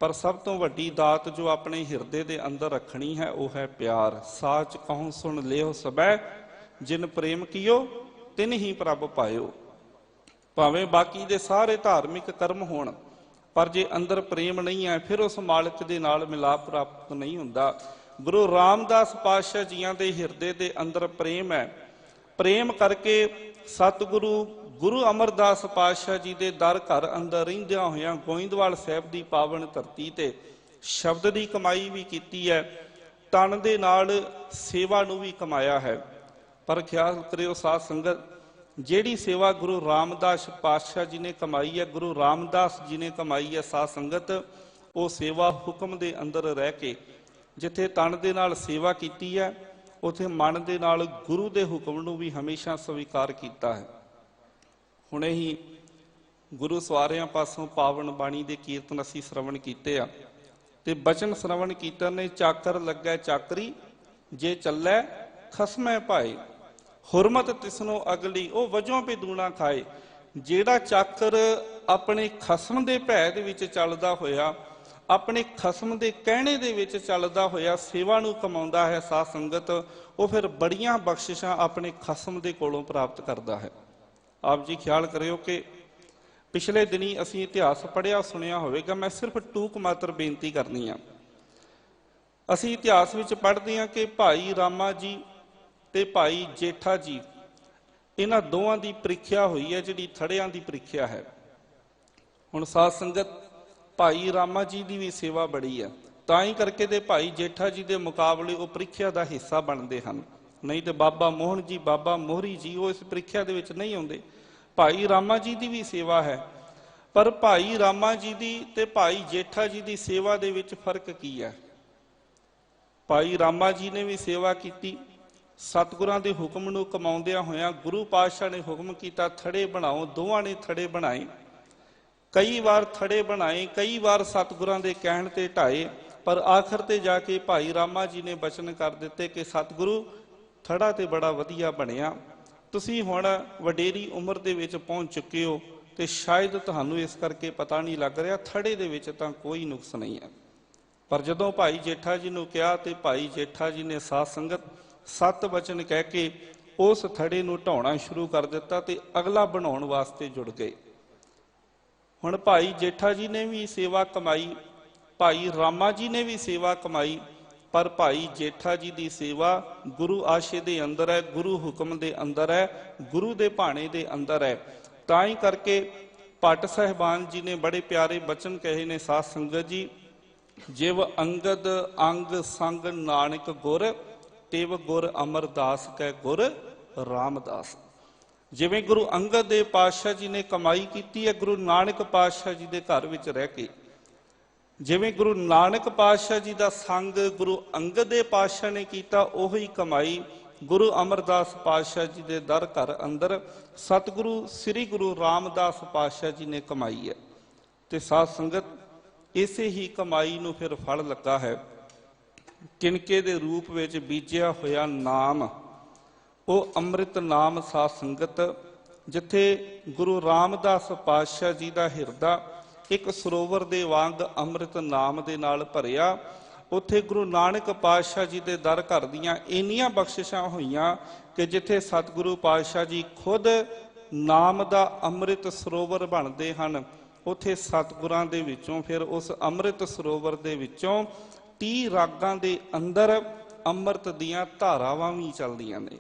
पर सब तो वड्डी दात जो अपने हिरदे के अंदर रखनी है वह है प्यार। साच कहूँ सुन लियो सबै, जिन प्रेम कियो तिन ही प्रभ पायो। भावें बाकी दे सारे धार्मिक कर्म होण, पर जे अंदर प्रेम नहीं है, फिर उस मालिक दे नाल मिलाप प्राप्त नहीं हुंदा। गुरु रामदास पातशाह जियां दे हिरदे दे अंदर प्रेम है। प्रेम करके सतगुरु गुरु अमरदास पातशाह जी दे दर घर अंदर रहिंदियां होइयां गोइंदवाल साहिब दी पावन धरती ते शब्द की कमाई भी की है, तन दे नाल सेवा नूं भी कमाया है। पर ख्याल करियो साध संगत, जिहड़ी सेवा गुरु रामदास पातशाह जी ने कमाई है, गुरु रामदास जी ने कमाई है साध संगत, वो सेवा हुक्म दे अंदर रह के जिथे तन दे नाल सेवा की है, उथे मन दे नाल गुरु दे हुक्म नूं भी हमेशा स्वीकार किया है। हुणे ही गुरु सवारियां पासों पावन बाणी दे कीर्तन असीं श्रवण कीते आ, ते बचन श्रवण कीते ने, चाकर लगै चाकरी जे चलै खसमै पाए, हुरमत तिसनों अगली ओ वजों पे दूना खाए। जेड़ा चाकर अपने खसम दे भै दे विच चलदा होया, अपने खसम दे कहने दे विच चलदा होया सेवा नूं कमाउंदा है साध संगत, वो फिर बड़ियां बख्शिशां अपने खसम दे कोलों प्राप्त करदा है। आप जी ख्याल करियो कि पिछले दिनी असीं इतिहास पढ़िया सुनिया होवेगा, मैं सिर्फ टूक मात्र बेनती करनी आ। असीं इतिहास विच पढ़दे हां कि भाई रामा जी ते भाई जेठा जी, इन्हां दोवां दी प्रीख्या हुई है जिहड़ी थड़ियां दी प्रीख्या है। हुण साध संगत, भाई रामा जी की भी सेवा बड़ी है, तां ही करके ते भाई जेठा जी के मुकाबले वो प्रीख्या का हिस्सा बनते हैं। नहीं तो बाबा मोहन जी, बाबा मोहरी जी वो इस प्रीख्या दे विच नहीं आउंदे। भाई रामा जी की भी सेवा है, पर भाई रामा जी की ते भाई जेठा जी की सेवा दे विच फर्क की है। भाई रामा जी ने भी सेवा की, सतगुरां दे हुक्म नूं कमाउंदियां होइयां गुरु पातशाह ने हुक्म किया थड़े बनाओ, दोवां ने थड़े बनाए। कई बार थड़े बनाए, कई बार सतगुरां दे कहण ते ढाए, पर आखिर ते जाके भाई रामा जी ने बचन कर दिते कि सतगुरु थड़ा ते बड़ा वधिया बनिया, तुसीं हुण वडेरी उम्र दे विच पहुंच चुके हो, ਤੇ ਸ਼ਾਇਦ ਤੁਹਾਨੂੰ ਇਸ ਕਰਕੇ ਪਤਾ ਨਹੀਂ ਲੱਗ ਰਿਹਾ, ਥੜੇ ਦੇ ਵਿੱਚ ਤਾਂ ਕੋਈ ਨੁਕਸ ਨਹੀਂ ਹੈ। ਪਰ ਜਦੋਂ ਭਾਈ ਜੇਠਾ ਜੀ ਨੂੰ ਕਿਹਾ ਤੇ ਭਾਈ ਜੇਠਾ ਜੀ ਨੇ ਸਾਧ ਸੰਗਤ 7 ਵਚਨ ਕਹਿ ਕੇ ਉਸ ਥੜੇ ਨੂੰ ਢਾਉਣਾ ਸ਼ੁਰੂ ਕਰ ਦਿੱਤਾ ਤੇ ਅਗਲਾ ਬਣਾਉਣ ਵਾਸਤੇ ਜੁੜ ਗਏ। ਹੁਣ ਭਾਈ ਜੇਠਾ ਜੀ ਨੇ ਵੀ ਸੇਵਾ ਕਮਾਈ, ਭਾਈ ਰਾਮਾ ਜੀ ਨੇ ਵੀ ਸੇਵਾ ਕਮਾਈ, ਪਰ ਭਾਈ ਜੇਠਾ ਜੀ ਦੀ ਸੇਵਾ ਗੁਰੂ ਆਸ਼ੇ ਦੇ ਅੰਦਰ ਹੈ, ਗੁਰੂ ਹੁਕਮ ਦੇ ਅੰਦਰ ਹੈ, ਗੁਰੂ ਦੇ ਭਾਣੇ ਦੇ ਅੰਦਰ ਹੈ। ਤਾਂ ਹੀ ਕਰਕੇ ਭੱਟ ਸਾਹਿਬਾਨ ਜੀ ਨੇ ਬੜੇ ਪਿਆਰੇ ਬਚਨ ਕਹੇ ਨੇ ਸਾਧ ਸੰਗਤ ਜੀ, ਜਿਵ ਅੰਗਦ ਅੰਗ ਸੰਗ ਨਾਨਕ ਗੁਰ, ਤਿਵ ਗੁਰ ਅਮਰਦਾਸ ਕੈ ਗੁਰ ਰਾਮਦਾਸ। ਜਿਵੇਂ ਗੁਰੂ ਅੰਗਦ ਦੇਵ ਪਾਤਸ਼ਾਹ ਜੀ ਨੇ ਕਮਾਈ ਕੀਤੀ ਹੈ ਗੁਰੂ ਨਾਨਕ ਪਾਤਸ਼ਾਹ ਜੀ ਦੇ ਘਰ ਵਿੱਚ ਰਹਿ ਕੇ, ਜਿਵੇਂ ਗੁਰੂ ਨਾਨਕ ਪਾਤਸ਼ਾਹ ਜੀ ਦਾ ਸੰਗ ਗੁਰੂ ਅੰਗਦ ਦੇਵ ਪਾਤਸ਼ਾਹ ਨੇ ਕੀਤਾ, ਉਹੀ ਕਮਾਈ ਗੁਰੂ ਅਮਰਦਾਸ ਪਾਤਸ਼ਾਹ ਜੀ ਦੇ ਦਰ ਘਰ ਅੰਦਰ ਸਤਿਗੁਰੂ ਸ੍ਰੀ ਗੁਰੂ ਰਾਮਦਾਸ ਪਾਤਸ਼ਾਹ ਜੀ ਨੇ ਕਮਾਈ ਹੈ। ਤੇ ਸਾਧ ਸੰਗਤ ਇਸੇ ਹੀ ਕਮਾਈ ਨੂੰ ਫਿਰ ਫਲ ਲੱਗਾ ਹੈ। ਕਿਨਕੇ ਦੇ ਰੂਪ ਵਿੱਚ ਬੀਜਿਆ ਹੋਇਆ ਨਾਮ, ਉਹ ਅੰਮ੍ਰਿਤ ਨਾਮ। ਸਾਧ ਸੰਗਤ ਜਿੱਥੇ ਗੁਰੂ ਰਾਮਦਾਸ ਪਾਤਸ਼ਾਹ ਜੀ ਦਾ ਹਿਰਦਾ ਇੱਕ ਸਰੋਵਰ ਦੇ ਵਾਂਗ ਅੰਮ੍ਰਿਤ ਨਾਮ ਦੇ ਨਾਲ ਭਰਿਆ, ਉੱਥੇ ਗੁਰੂ ਨਾਨਕ ਪਾਤਸ਼ਾਹ ਜੀ ਦੇ ਦਰ ਘਰ ਦੀਆਂ ਇੰਨੀਆਂ ਬਖਸ਼ਿਸ਼ਾਂ ਹੋਈਆਂ ਕਿ ਜਿੱਥੇ ਸਤਿਗੁਰੂ ਪਾਤਸ਼ਾਹ ਜੀ ਖੁਦ ਨਾਮ ਦਾ ਅੰਮ੍ਰਿਤ ਸਰੋਵਰ ਬਣਦੇ ਹਨ, ਉੱਥੇ ਸਤਿਗੁਰਾਂ ਦੇ ਵਿੱਚੋਂ ਫਿਰ ਉਸ ਅੰਮ੍ਰਿਤ ਸਰੋਵਰ ਦੇ ਵਿੱਚੋਂ 30 ਰਾਗਾਂ ਦੇ ਅੰਦਰ ਅੰਮ੍ਰਿਤ ਦੀਆਂ ਧਾਰਾਵਾਂ ਵੀ ਚੱਲਦੀਆਂ ਨੇ।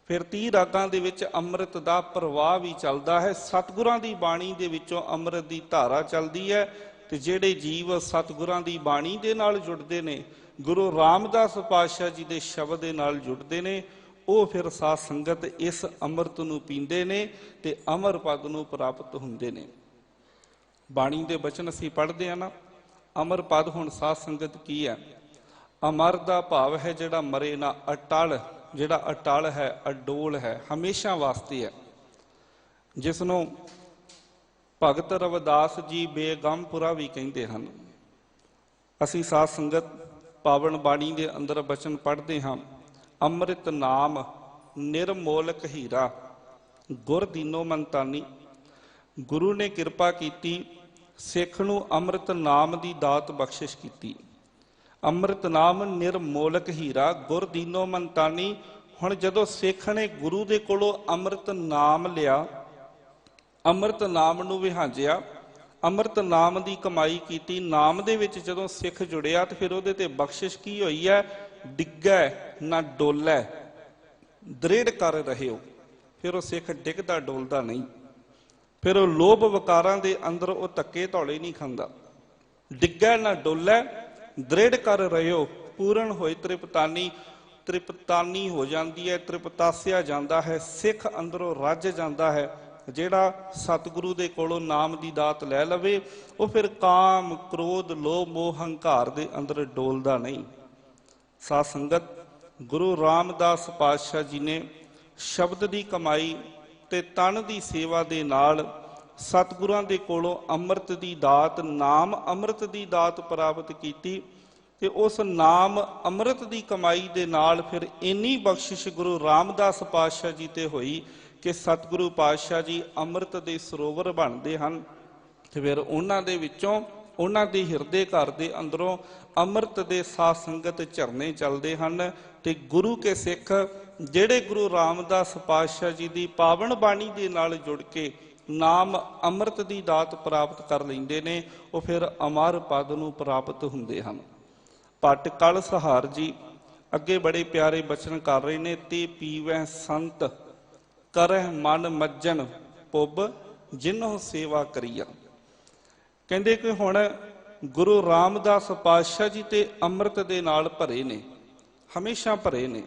ਫਿਰ 30 ਰਾਗਾਂ ਦੇ ਵਿੱਚ ਅੰਮ੍ਰਿਤ ਦਾ ਪ੍ਰਵਾਹ ਵੀ ਚੱਲਦਾ ਹੈ। ਸਤਿਗੁਰਾਂ ਦੀ ਬਾਣੀ ਦੇ ਵਿੱਚੋਂ ਅੰਮ੍ਰਿਤ ਦੀ ਧਾਰਾ ਚੱਲਦੀ ਹੈ। ਤੇ ਜਿਹੜੇ ਜੀਵ ਸਤਿਗੁਰਾਂ ਦੀ ਬਾਣੀ ਦੇ ਨਾਲ ਜੁੜਦੇ ਨੇ, ਗੁਰੂ ਰਾਮਦਾਸ ਪਾਤਸ਼ਾਹ ਜੀ ਦੇ ਸ਼ਬਦ ਦੇ ਨਾਲ ਜੁੜਦੇ ਨੇ, ਉਹ ਫਿਰ ਸਾਧ ਸੰਗਤ ਇਸ ਅੰਮ੍ਰਿਤ ਨੂੰ ਪੀਂਦੇ ਨੇ ਤੇ ਅਮਰ ਪਦ ਨੂੰ ਪ੍ਰਾਪਤ ਹੁੰਦੇ ਨੇ। ਬਾਣੀ ਦੇ ਬਚਨ ਅਸੀਂ ਪੜ੍ਹਦੇ ਆ ਨਾ, ਅਮਰ ਪਦ। ਹੁਣ ਸਾਧ ਸੰਗਤ ਕੀ ਹੈ? ਅਮਰ ਦਾ ਭਾਵ ਹੈ ਜਿਹੜਾ ਮਰੇ ਨਾ, ਅਟਲ, ਜਿਹੜਾ ਅਟਲ ਹੈ, ਅਡੋਲ ਹੈ, ਹਮੇਸ਼ਾ ਵਾਸਤੇ ਹੈ, ਜਿਸ ਨੂੰ ਭਗਤ ਰਵਿਦਾਸ ਜੀ ਬੇਗਮਪੁਰਾ ਵੀ ਕਹਿੰਦੇ ਹਨ। ਅਸੀਂ ਸਾਧ ਸੰਗਤ ਪਾਵਨ ਬਾਣੀ ਦੇ ਅੰਦਰ ਬਚਨ ਪੜ੍ਹਦੇ ਹਾਂ, ਅੰਮ੍ਰਿਤ ਨਾਮ ਨਿਰਮੋਲਕ ਹੀਰਾ, ਗੁਰ ਦੀਨੋ ਮੰਤਾਨੀ। ਗੁਰੂ ਨੇ ਕਿਰਪਾ ਕੀਤੀ, ਸਿੱਖ ਨੂੰ ਅੰਮ੍ਰਿਤ ਨਾਮ ਦੀ ਦਾਤ ਬਖਸ਼ਿਸ਼ ਕੀਤੀ। ਅੰਮ੍ਰਿਤ ਨਾਮ ਨਿਰਮੋਲਕ ਹੀਰਾ, ਗੁਰ ਦੀਨੋ ਮੰਤਾਨੀ। ਹੁਣ ਜਦੋਂ ਸਿੱਖ ਨੇ ਗੁਰੂ ਦੇ ਕੋਲੋਂ ਅੰਮ੍ਰਿਤ ਨਾਮ ਲਿਆ, ਅੰਮ੍ਰਿਤ ਨਾਮ ਨੂੰ ਵਿਹਾਂਜਿਆ, ਅੰਮ੍ਰਿਤ ਨਾਮ ਦੀ ਕਮਾਈ ਕੀਤੀ, ਨਾਮ ਦੇ ਵਿੱਚ ਜਦੋਂ ਸਿੱਖ ਜੁੜਿਆ ਤੇ ਫਿਰ ਉਹਦੇ ਤੇ ਬਖਸ਼ਿਸ਼ ਕੀ ਹੋਈ ਹੈ? ਡਿੱਗੈ ਨਾ ਡੋਲੈ, ਦ੍ਰਿੜ ਕਰ ਰਹੇ ਹੋ। ਫਿਰ ਉਹ ਸਿੱਖ ਡਿੱਗਦਾ ਡੋਲਦਾ ਨਹੀਂ, ਫਿਰ ਉਹ ਲੋਭ ਵਿਕਾਰਾਂ ਦੇ ਅੰਦਰ ਉਹ ਧੱਕੇ ਧੌਲੇ ਨਹੀਂ ਖਾਂਦਾ। ਡਿੱਗੈ ਨਾ ਡੋਲੈ, ਦ੍ਰਿੜ ਕਰ ਰਹੇ ਹੋ, ਪੂਰਨ ਹੋਏ ਤ੍ਰਿਪਤਾਨੀ, ਤ੍ਰਿਪਤਾਨੀ ਹੋ ਜਾਂਦੀ ਹੈ, ਤ੍ਰਿਪਤਾਸਿਆ ਜਾਂਦਾ ਹੈ, ਸਿੱਖ ਅੰਦਰੋਂ ਰੱਜ ਜਾਂਦਾ ਹੈ। ਜਿਹੜਾ ਸਤਿਗੁਰੂ ਦੇ ਕੋਲੋਂ ਨਾਮ ਦੀ ਦਾਤ ਲੈ ਲਵੇ, ਉਹ ਫਿਰ ਕਾਮ ਕ੍ਰੋਧ ਲੋਭ ਮੋਹ ਹੰਕਾਰ ਦੇ ਅੰਦਰ ਡੋਲਦਾ ਨਹੀਂ। ਸਾਧ ਸੰਗਤ ਗੁਰੂ ਰਾਮਦਾਸ ਪਾਤਸ਼ਾਹ ਜੀ ਨੇ ਸ਼ਬਦ ਦੀ ਕਮਾਈ ਤੇ ਤਨ ਦੀ ਸੇਵਾ ਦੇ ਨਾਲ ਸਤਿਗੁਰਾਂ ਦੇ ਕੋਲੋਂ ਅੰਮ੍ਰਿਤ ਦੀ ਦਾਤ, ਨਾਮ ਅੰਮ੍ਰਿਤ ਦੀ ਦਾਤ ਪ੍ਰਾਪਤ ਕੀਤੀ। ਤੇ ਉਸ ਨਾਮ ਅੰਮ੍ਰਿਤ ਦੀ ਕਮਾਈ ਦੇ ਨਾਲ ਫਿਰ ਇੰਨੀ ਬਖਸ਼ਿਸ਼ ਗੁਰੂ ਰਾਮਦਾਸ ਪਾਤਸ਼ਾਹ ਜੀ ਤੇ ਹੋਈ ਕਿ ਸਤਿਗੁਰੂ ਪਾਤਸ਼ਾਹ ਜੀ ਅੰਮ੍ਰਿਤ ਦੇ ਸਰੋਵਰ ਬਣਦੇ ਹਨ। ਤੇ ਫਿਰ ਉਹਨਾਂ ਦੇ ਵਿੱਚੋਂ, ਉਹਨਾਂ ਦੇ ਹਿਰਦੇ ਘਰ ਦੇ ਅੰਦਰੋਂ ਅੰਮ੍ਰਿਤ ਦੇ ਸਾਧ ਸੰਗਤ ਝਰਨੇ ਚੱਲਦੇ ਹਨ। ਤੇ ਗੁਰੂ ਕੇ ਸਿੱਖ ਜਿਹੜੇ ਗੁਰੂ ਰਾਮਦਾਸ ਪਾਤਸ਼ਾਹ ਜੀ ਦੀ ਪਾਵਨ ਬਾਣੀ ਦੇ ਨਾਲ ਜੁੜ ਕੇ ਨਾਮ ਅੰਮ੍ਰਿਤ ਦੀ ਦਾਤ ਪ੍ਰਾਪਤ ਕਰ ਲੈਂਦੇ ਨੇ, ਉਹ ਫਿਰ ਅਮਰ ਪਦ ਨੂੰ ਪ੍ਰਾਪਤ ਹੁੰਦੇ ਹਨ। ਭੱਟ ਕਲ ਸਹਾਰ ਜੀ ਅੱਗੇ ਬੜੇ ਪਿਆਰੇ ਬਚਨ ਕਰ ਰਹੇ ਨੇ, ਤੇ ਪੀਵੈ ਸੰਤ ਕਰਹਿ ਮਨ ਮੱਜਨ ਪੁੱਬ ਜਿਨਹੁ ਸੇਵਾ ਕਰੀਆ। ਕਹਿੰਦੇ ਕਿ ਹੁਣ ਗੁਰੂ ਰਾਮਦਾਸ ਪਾਤਸ਼ਾਹ ਜੀ ਤੇ ਅੰਮ੍ਰਿਤ ਦੇ ਨਾਲ ਭਰੇ ਨੇ, ਹਮੇਸ਼ਾ ਭਰੇ ਨੇ।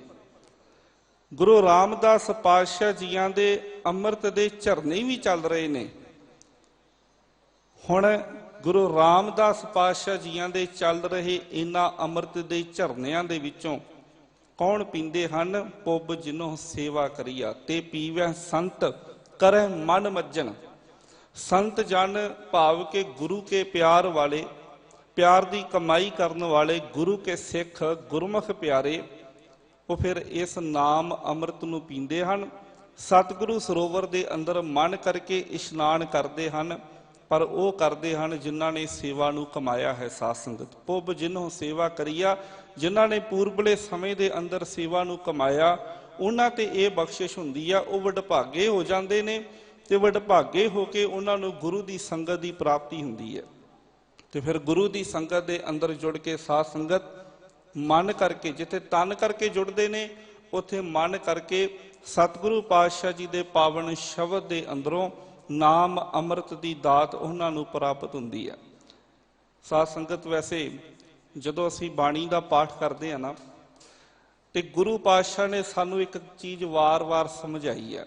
ਗੁਰੂ ਰਾਮਦਾਸ ਪਾਤਸ਼ਾਹ ਜੀਆਂ ਦੇ ਅੰਮ੍ਰਿਤ ਦੇ ਝਰਨੇ ਵੀ ਚੱਲ ਰਹੇ ਨੇ। ਹੁਣ ਗੁਰੂ ਰਾਮਦਾਸ ਪਾਤਸ਼ਾਹ ਜੀਆਂ ਦੇ ਚੱਲ ਰਹੇ ਇਹਨਾਂ ਅੰਮ੍ਰਿਤ ਦੇ ਝਰਨਿਆਂ ਦੇ ਵਿੱਚੋਂ ਕੌਣ ਪੀਂਦੇ ਹਨ? ਪੁੱਬ ਜਿਨਹੁ ਸੇਵਾ ਕਰੀਆ। ਤੇ ਪੀਵੈ ਸੰਤ ਕਰਹਿ ਮਨ ਮੱਜਨ। ਸੰਤ ਜਨ ਭਾਵ ਕੇ ਗੁਰੂ ਕੇ ਪਿਆਰ ਵਾਲੇ, ਪਿਆਰ ਦੀ ਕਮਾਈ ਕਰਨ ਵਾਲੇ ਗੁਰੂ ਕੇ ਸਿੱਖ, ਗੁਰਮੁਖ ਪਿਆਰੇ, ਉਹ ਫਿਰ ਇਸ ਨਾਮ ਅੰਮ੍ਰਿਤ ਨੂੰ ਪੀਂਦੇ ਹਨ। ਸਤਿਗੁਰੂ ਸਰੋਵਰ ਦੇ ਅੰਦਰ ਮਨ ਕਰਕੇ ਇਸ਼ਨਾਨ ਕਰਦੇ ਹਨ, ਪਰ ਉਹ ਕਰਦੇ ਹਨ ਜਿਨ੍ਹਾਂ ਨੇ ਸੇਵਾ ਨੂੰ ਕਮਾਇਆ ਹੈ। ਸਾਧ ਸੰਗਤ, ਪੁੱਬ ਜਿਨ੍ਹੋਂ ਸੇਵਾ ਕਰੀਆ, ਜਿਨ੍ਹਾਂ ਨੇ ਪੂਰਬਲੇ ਸਮੇਂ ਦੇ ਅੰਦਰ ਸੇਵਾ ਨੂੰ ਕਮਾਇਆ, ਉਹਨਾਂ ਤੇ ਇਹ ਬਖਸ਼ਿਸ਼ ਹੁੰਦੀ ਆ। ਉਹ ਵਡਭਾਗੇ ਹੋ ਜਾਂਦੇ ਨੇ ਤੇ ਵਡਭਾਗੇ ਹੋ ਕੇ ਉਹਨਾਂ ਨੂੰ ਗੁਰੂ ਦੀ ਸੰਗਤ ਦੀ ਪ੍ਰਾਪਤੀ ਹੁੰਦੀ ਹੈ। ਤੇ ਫਿਰ ਗੁਰੂ ਦੀ ਸੰਗਤ ਦੇ ਅੰਦਰ ਜੁੜ ਕੇ ਸਾਧ ਸੰਗਤ ਮਨ ਕਰਕੇ, ਜਿੱਥੇ ਤਨ ਕਰਕੇ ਜੁੜਦੇ ਨੇ ਉੱਥੇ ਮਨ ਕਰਕੇ ਸਤਿਗੁਰੂ ਪਾਤਸ਼ਾਹ ਜੀ ਦੇ ਪਾਵਨ ਸ਼ਬਦ ਦੇ ਅੰਦਰੋਂ ਨਾਮ ਅੰਮ੍ਰਿਤ ਦੀ ਦਾਤ ਉਹਨਾਂ ਨੂੰ ਪ੍ਰਾਪਤ ਹੁੰਦੀ ਹੈ। ਸਾਧ ਸੰਗਤ, ਵੈਸੇ ਜਦੋਂ ਅਸੀਂ ਬਾਣੀ ਦਾ ਪਾਠ ਕਰਦੇ ਹਾਂ ਨਾ, ਤੇ ਗੁਰੂ ਪਾਤਸ਼ਾਹ ਨੇ ਸਾਨੂੰ ਇੱਕ ਚੀਜ਼ ਵਾਰ-ਵਾਰ ਸਮਝਾਈ ਹੈ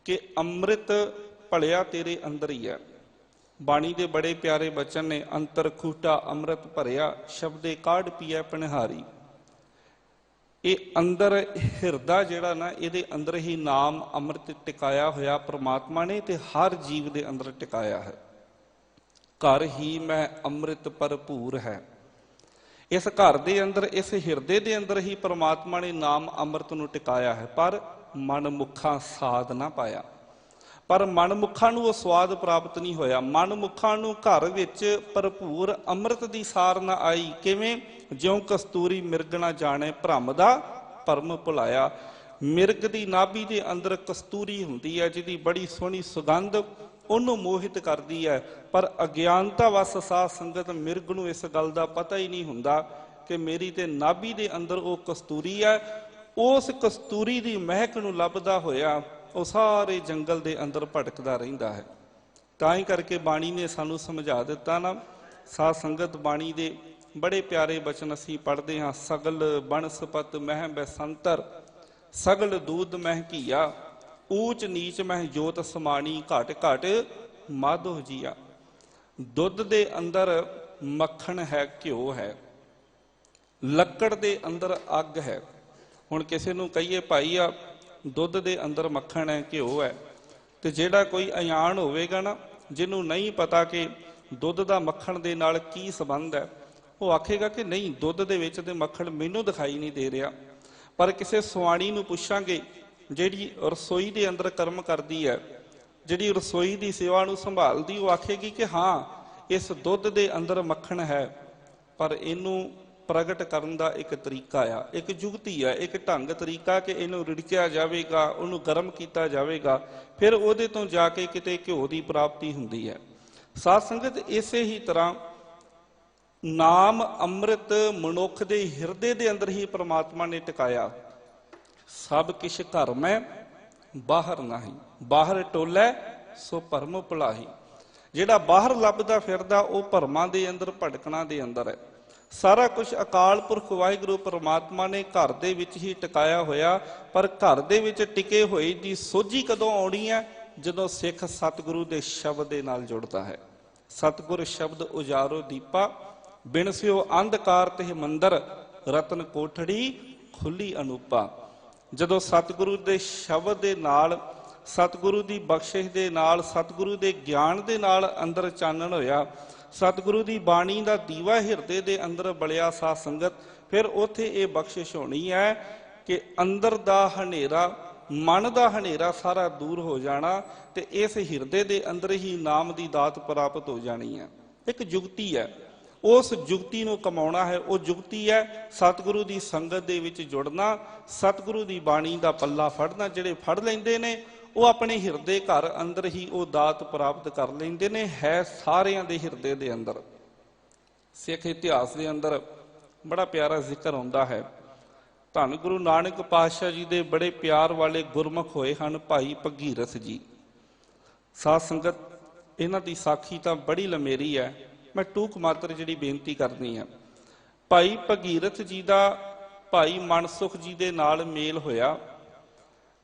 ਕਿ ਅੰਮ੍ਰਿਤ ਭਲਿਆ ਤੇਰੇ ਅੰਦਰ ਹੀ ਹੈ। ਬਾਣੀ ਦੇ ਬੜੇ ਪਿਆਰੇ ਬਚਨ ਨੇ, ਅੰਤਰ ਖੂਟਾ ਅੰਮ੍ਰਿਤ ਭਰਿਆ, ਸ਼ਬਦੇ ਕਾਢ ਪੀਐ ਪਨਿਹਾਰੀ। ਇਹ ਅੰਦਰ ਹਿਰਦਾ ਜਿਹੜਾ ਨਾ, ਇਹਦੇ ਅੰਦਰ ਹੀ ਨਾਮ ਅੰਮ੍ਰਿਤ ਟਿਕਾਇਆ ਹੋਇਆ ਪ੍ਰਮਾਤਮਾ ਨੇ, ਤੇ ਹਰ ਜੀਵ ਦੇ ਅੰਦਰ ਟਿਕਾਇਆ ਹੈ। ਘਰ ਹੀ ਮੈਂ ਅੰਮ੍ਰਿਤ ਭਰਪੂਰ ਹੈ। ਇਸ ਘਰ ਦੇ ਅੰਦਰ, ਇਸ ਹਿਰਦੇ ਦੇ ਅੰਦਰ ਹੀ ਪ੍ਰਮਾਤਮਾ ਨੇ ਨਾਮ ਅੰਮ੍ਰਿਤ ਨੂੰ ਟਿਕਾਇਆ ਹੈ। ਪਰ ਮਨਮੁੱਖਾਂ ਸਾਧ ਨਾ ਪਾਇਆ, ਪਰ ਮਨਮੁੱਖਾਂ ਨੂੰ ਉਹ ਸਵਾਦ ਪ੍ਰਾਪਤ ਨਹੀਂ ਹੋਇਆ। ਮਨਮੁੱਖਾਂ ਨੂੰ ਘਰ ਵਿੱਚ ਭਰਪੂਰ ਅੰਮ੍ਰਿਤ ਦੀ ਸਾਰ ਨਾ ਆਈ। ਕਿਵੇਂ? ਜਿਉਂ ਕਸਤੂਰੀ ਮਿਰਗ ਨਾ ਜਾਣੇ, ਭਰਮ ਦਾ ਭਰਮ ਭੁਲਾਇਆ। ਮਿਰਗ ਦੀ ਨਾਭੀ ਦੇ ਅੰਦਰ ਕਸਤੂਰੀ ਹੁੰਦੀ ਹੈ, ਜਿਹਦੀ ਬੜੀ ਸੋਹਣੀ ਸੁਗੰਧ ਉਹਨੂੰ ਮੋਹਿਤ ਕਰਦੀ ਹੈ, ਪਰ ਅਗਿਆਨਤਾ ਵਸ ਸਾਧ ਸੰਗਤ ਮਿਰਗ ਨੂੰ ਇਸ ਗੱਲ ਦਾ ਪਤਾ ਹੀ ਨਹੀਂ ਹੁੰਦਾ ਕਿ ਮੇਰੀ ਤੇ ਨਾਭੀ ਦੇ ਅੰਦਰ ਉਹ ਕਸਤੂਰੀ ਹੈ। ਉਸ ਕਸਤੂਰੀ ਦੀ ਮਹਿਕ ਨੂੰ ਲੱਭਦਾ ਹੋਇਆ ਉਹ ਸਾਰੇ ਜੰਗਲ ਦੇ ਅੰਦਰ ਭਟਕਦਾ ਰਹਿੰਦਾ ਹੈ। ਤਾਂ ਹੀ ਕਰਕੇ ਬਾਣੀ ਨੇ ਸਾਨੂੰ ਸਮਝਾ ਦਿੱਤਾ ਨਾ ਸਾਧ ਸੰਗਤ, ਬਾਣੀ ਦੇ ਬੜੇ ਪਿਆਰੇ ਬਚਨ ਅਸੀਂ ਪੜ੍ਹਦੇ ਹਾਂ। ਸਗਲ ਬਨਸਪਤ ਮਹਿ ਬੈਸੰਤਰ, ਸਗਲ ਦੂਧ ਮਹਿ ਘੀਆ, ਊਚ ਨੀਚ ਮਹਿ ਜੋਤ ਸਮਾਣੀ, ਘਟ ਘਟ ਮਾਧੋ ਜੀਆ। ਦੁੱਧ ਦੇ ਅੰਦਰ ਮੱਖਣ ਹੈ, ਘਿਓ ਹੈ, ਲੱਕੜ ਦੇ ਅੰਦਰ ਅੱਗ ਹੈ। ਹੁਣ ਕਿਸੇ ਨੂੰ ਕਹੀਏ ਭਾਈ ਆ ਦੁੱਧ ਦੇ ਅੰਦਰ ਮੱਖਣ ਹੈ, ਘਿਓ ਹੈ, ਤੇ ਜਿਹੜਾ ਕੋਈ ਅਣਜਾਣ ਹੋਵੇਗਾ ਨਾ, ਜਿਹਨੂੰ ਨਹੀਂ ਪਤਾ ਕਿ ਦੁੱਧ ਦਾ ਮੱਖਣ ਦੇ ਨਾਲ ਕੀ ਸੰਬੰਧ ਹੈ, ਉਹ ਆਖੇਗਾ ਕਿ ਨਹੀਂ, ਦੁੱਧ ਦੇ ਵਿੱਚ ਤੇ ਮੱਖਣ ਮੈਨੂੰ ਦਿਖਾਈ ਨਹੀਂ ਦੇ ਰਿਹਾ। ਪਰ ਕਿਸੇ ਸੁਆਣੀ ਨੂੰ ਪੁੱਛਾਂਗੇ, ਜਿਹੜੀ ਰਸੋਈ ਦੇ ਅੰਦਰ ਕਰਮ ਕਰਦੀ ਹੈ, ਜਿਹੜੀ ਰਸੋਈ ਦੀ ਸੇਵਾ ਨੂੰ ਸੰਭਾਲਦੀ, ਉਹ ਆਖੇਗੀ ਕਿ ਹਾਂ, ਇਸ ਦੁੱਧ ਦੇ ਅੰਦਰ ਮੱਖਣ ਹੈ, ਪਰ ਇਹਨੂੰ ਪ੍ਰਗਟ ਕਰਨ ਦਾ ਇੱਕ ਤਰੀਕਾ ਆ, ਇੱਕ ਜੁਗਤੀ ਆ, ਇੱਕ ਢੰਗ ਤਰੀਕਾ ਕਿ ਇਹਨੂੰ ਰਿੜਕਿਆ ਜਾਵੇਗਾ, ਉਹਨੂੰ ਗਰਮ ਕੀਤਾ ਜਾਵੇਗਾ, ਫਿਰ ਉਹਦੇ ਤੋਂ ਜਾ ਕੇ ਕਿਤੇ ਘਿਓ ਦੀ ਪ੍ਰਾਪਤੀ ਹੁੰਦੀ ਹੈ। ਸਾਧ ਸੰਗਤ, ਇਸੇ ਹੀ ਤਰ੍ਹਾਂ ਨਾਮ ਅੰਮ੍ਰਿਤ ਮਨੁੱਖ ਦੇ ਹਿਰਦੇ ਦੇ ਅੰਦਰ ਹੀ ਪ੍ਰਮਾਤਮਾ ਨੇ ਟਿਕਾਇਆ। ਸਭ ਕਿਛ ਘਰ ਮੈਂ ਬਾਹਰ ਨਹੀਂ, ਬਾਹਰ ਟੋਲੇ ਸੋ ਭਰਮ ਭੁਲਾਹੀ। ਜਿਹੜਾ ਬਾਹਰ ਲੱਭਦਾ ਫਿਰਦਾ ਉਹ ਭਰਮਾਂ ਦੇ ਅੰਦਰ, ਭਟਕਣਾ ਦੇ ਅੰਦਰ ਹੈ। ਸਾਰਾ ਕੁਝ ਅਕਾਲ ਪੁਰਖ ਵਾਹਿਗੁਰੂ ਪਰਮਾਤਮਾ ਨੇ ਘਰ ਦੇ ਵਿੱਚ ਹੀ ਟਿਕਾਇਆ ਹੋਇਆ। ਪਰ ਘਰ ਦੇ ਵਿੱਚ ਟਿਕੇ ਹੋਏ ਦੀ ਸੋਝੀ ਕਦੋਂ ਆਉਣੀ ਹੈ? ਜਦੋਂ ਸਿੱਖ ਸਤਿਗੁਰੂ ਦੇ ਸ਼ਬਦ ਦੇ ਨਾਲ ਜੁੜਦਾ ਹੈ। ਸਤਿਗੁਰ ਸ਼ਬਦ ਉਜਾਰੋ ਦੀਪਾ, ਬਿਨ ਸਿਓ ਅੰਧਕਾਰ ਤੇ ਮੰਦਰ, ਰਤਨ ਕੋਠੜੀ ਖੁੱਲੀ ਅਨੂਪਾ। ਜਦੋਂ ਸਤਿਗੁਰੂ ਦੇ ਸ਼ਬਦ ਦੇ ਨਾਲ, ਸਤਿਗੁਰੂ ਦੀ ਬਖਸ਼ਿਸ਼ ਦੇ ਨਾਲ, ਸਤਿਗੁਰੂ ਦੇ ਗਿਆਨ ਦੇ ਨਾਲ ਅੰਦਰ ਚਾਨਣ ਹੋਇਆ, ਸਤਿਗੁਰੂ ਦੀ ਬਾਣੀ ਦਾ ਦੀਵਾ ਹਿਰਦੇ ਦੇ ਅੰਦਰ ਬਲਿਆ ਸਾਧ ਸੰਗਤ, ਫਿਰ ਉੱਥੇ ਇਹ ਬਖਸ਼ਿਸ਼ ਹੋਣੀ ਹੈ ਕਿ ਅੰਦਰ ਦਾ ਹਨੇਰਾ, ਮਨ ਦਾ ਹਨੇਰਾ ਸਾਰਾ ਦੂਰ ਹੋ ਜਾਣਾ, ਤੇ ਇਸ ਹਿਰਦੇ ਦੇ ਅੰਦਰ ਹੀ ਨਾਮ ਦੀ ਦਾਤ ਪ੍ਰਾਪਤ ਹੋ ਜਾਣੀ ਹੈ। ਇੱਕ ਜੁਗਤੀ ਹੈ, ਉਸ ਜੁਗਤੀ ਨੂੰ ਕਮਾਉਣਾ ਹੈ। ਉਹ ਜੁਗਤੀ ਹੈ ਸਤਿਗੁਰੂ ਦੀ ਸੰਗਤ ਦੇ ਵਿੱਚ ਜੁੜਨਾ, ਸਤਿਗੁਰੂ ਦੀ ਬਾਣੀ ਦਾ ਪੱਲਾ ਫੜਨਾ। ਜਿਹੜੇ ਫੜ ਲੈਂਦੇ ਨੇ ਉਹ ਆਪਣੇ ਹਿਰਦੇ ਘਰ ਅੰਦਰ ਹੀ ਉਹ ਦਾਤ ਪ੍ਰਾਪਤ ਕਰ ਲੈਂਦੇ ਨੇ। ਹੈ ਸਾਰਿਆਂ ਦੇ ਹਿਰਦੇ ਦੇ ਅੰਦਰ। ਸਿੱਖ ਇਤਿਹਾਸ ਦੇ ਅੰਦਰ ਬੜਾ ਪਿਆਰਾ ਜ਼ਿਕਰ ਆਉਂਦਾ ਹੈ। ਧੰਨ ਗੁਰੂ ਨਾਨਕ ਪਾਤਸ਼ਾਹ ਜੀ ਦੇ ਬੜੇ ਪਿਆਰ ਵਾਲੇ ਗੁਰਮੁਖ ਹੋਏ ਹਨ ਭਾਈ ਭਗੀਰਥ ਜੀ। ਸਾਧ ਸੰਗਤ, ਇਹਨਾਂ ਦੀ ਸਾਖੀ ਤਾਂ ਬੜੀ ਲੰਮੇਰੀ ਹੈ, ਮੈਂ ਟੂਕ ਮਾਤਰ ਜਿਹੜੀ ਬੇਨਤੀ ਕਰਨੀ ਹੈ। ਭਾਈ ਭਗੀਰਥ ਜੀ ਦਾ ਭਾਈ ਮਨਸੁਖ ਜੀ ਦੇ ਨਾਲ ਮੇਲ ਹੋਇਆ,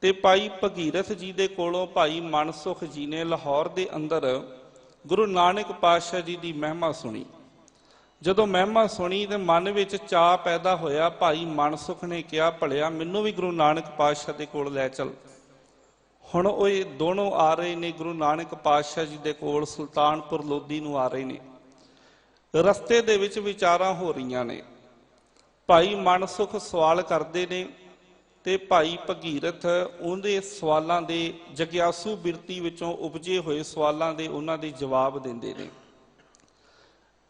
ਤੇ ਭਾਈ ਭਗੀਰਥ ਜੀ ਦੇ ਕੋਲੋਂ ਭਾਈ ਮਨਸੁਖ ਜੀ ਨੇ ਲਾਹੌਰ ਦੇ ਅੰਦਰ ਗੁਰੂ ਨਾਨਕ ਪਾਤਸ਼ਾਹ ਜੀ ਦੀ ਮਹਿਮਾ ਸੁਣੀ। ਜਦੋਂ ਮਹਿਮਾ ਸੁਣੀ ਤੇ ਮਨ ਵਿੱਚ ਚਾਅ ਪੈਦਾ ਹੋਇਆ। ਭਾਈ ਮਨਸੁਖ ਨੇ ਕਿਹਾ, ਭਲਿਆ ਮੈਨੂੰ ਵੀ ਗੁਰੂ ਨਾਨਕ ਪਾਤਸ਼ਾਹ ਦੇ ਕੋਲ ਲੈ ਚੱਲ। ਹੁਣ ਉਹ ਇਹ ਦੋਨੋਂ ਆ ਰਹੇ ਨੇ ਗੁਰੂ ਨਾਨਕ ਪਾਤਸ਼ਾਹ ਜੀ ਦੇ ਕੋਲ, ਸੁਲਤਾਨਪੁਰ ਲੋਧੀ ਨੂੰ ਆ ਰਹੇ ਨੇ। ਰਸਤੇ ਦੇ ਵਿੱਚ ਵਿਚਾਰਾਂ ਹੋ ਰਹੀਆਂ ਨੇ। ਭਾਈ ਮਨਸੁਖ ਸਵਾਲ ਕਰਦੇ ਨੇ ਤੇ ਭਾਈ ਭਗੀਰਥ ਉਹਦੇ ਸਵਾਲਾਂ ਦੇ ਜਗਿਆਸੂ ਬਿਰਤੀ ਵਿੱਚੋਂ ਉਪਜੇ ਹੋਏ ਸਵਾਲਾਂ ਦੇ ਉਹਨਾਂ ਦੇ ਜਵਾਬ ਦਿੰਦੇ ਨੇ।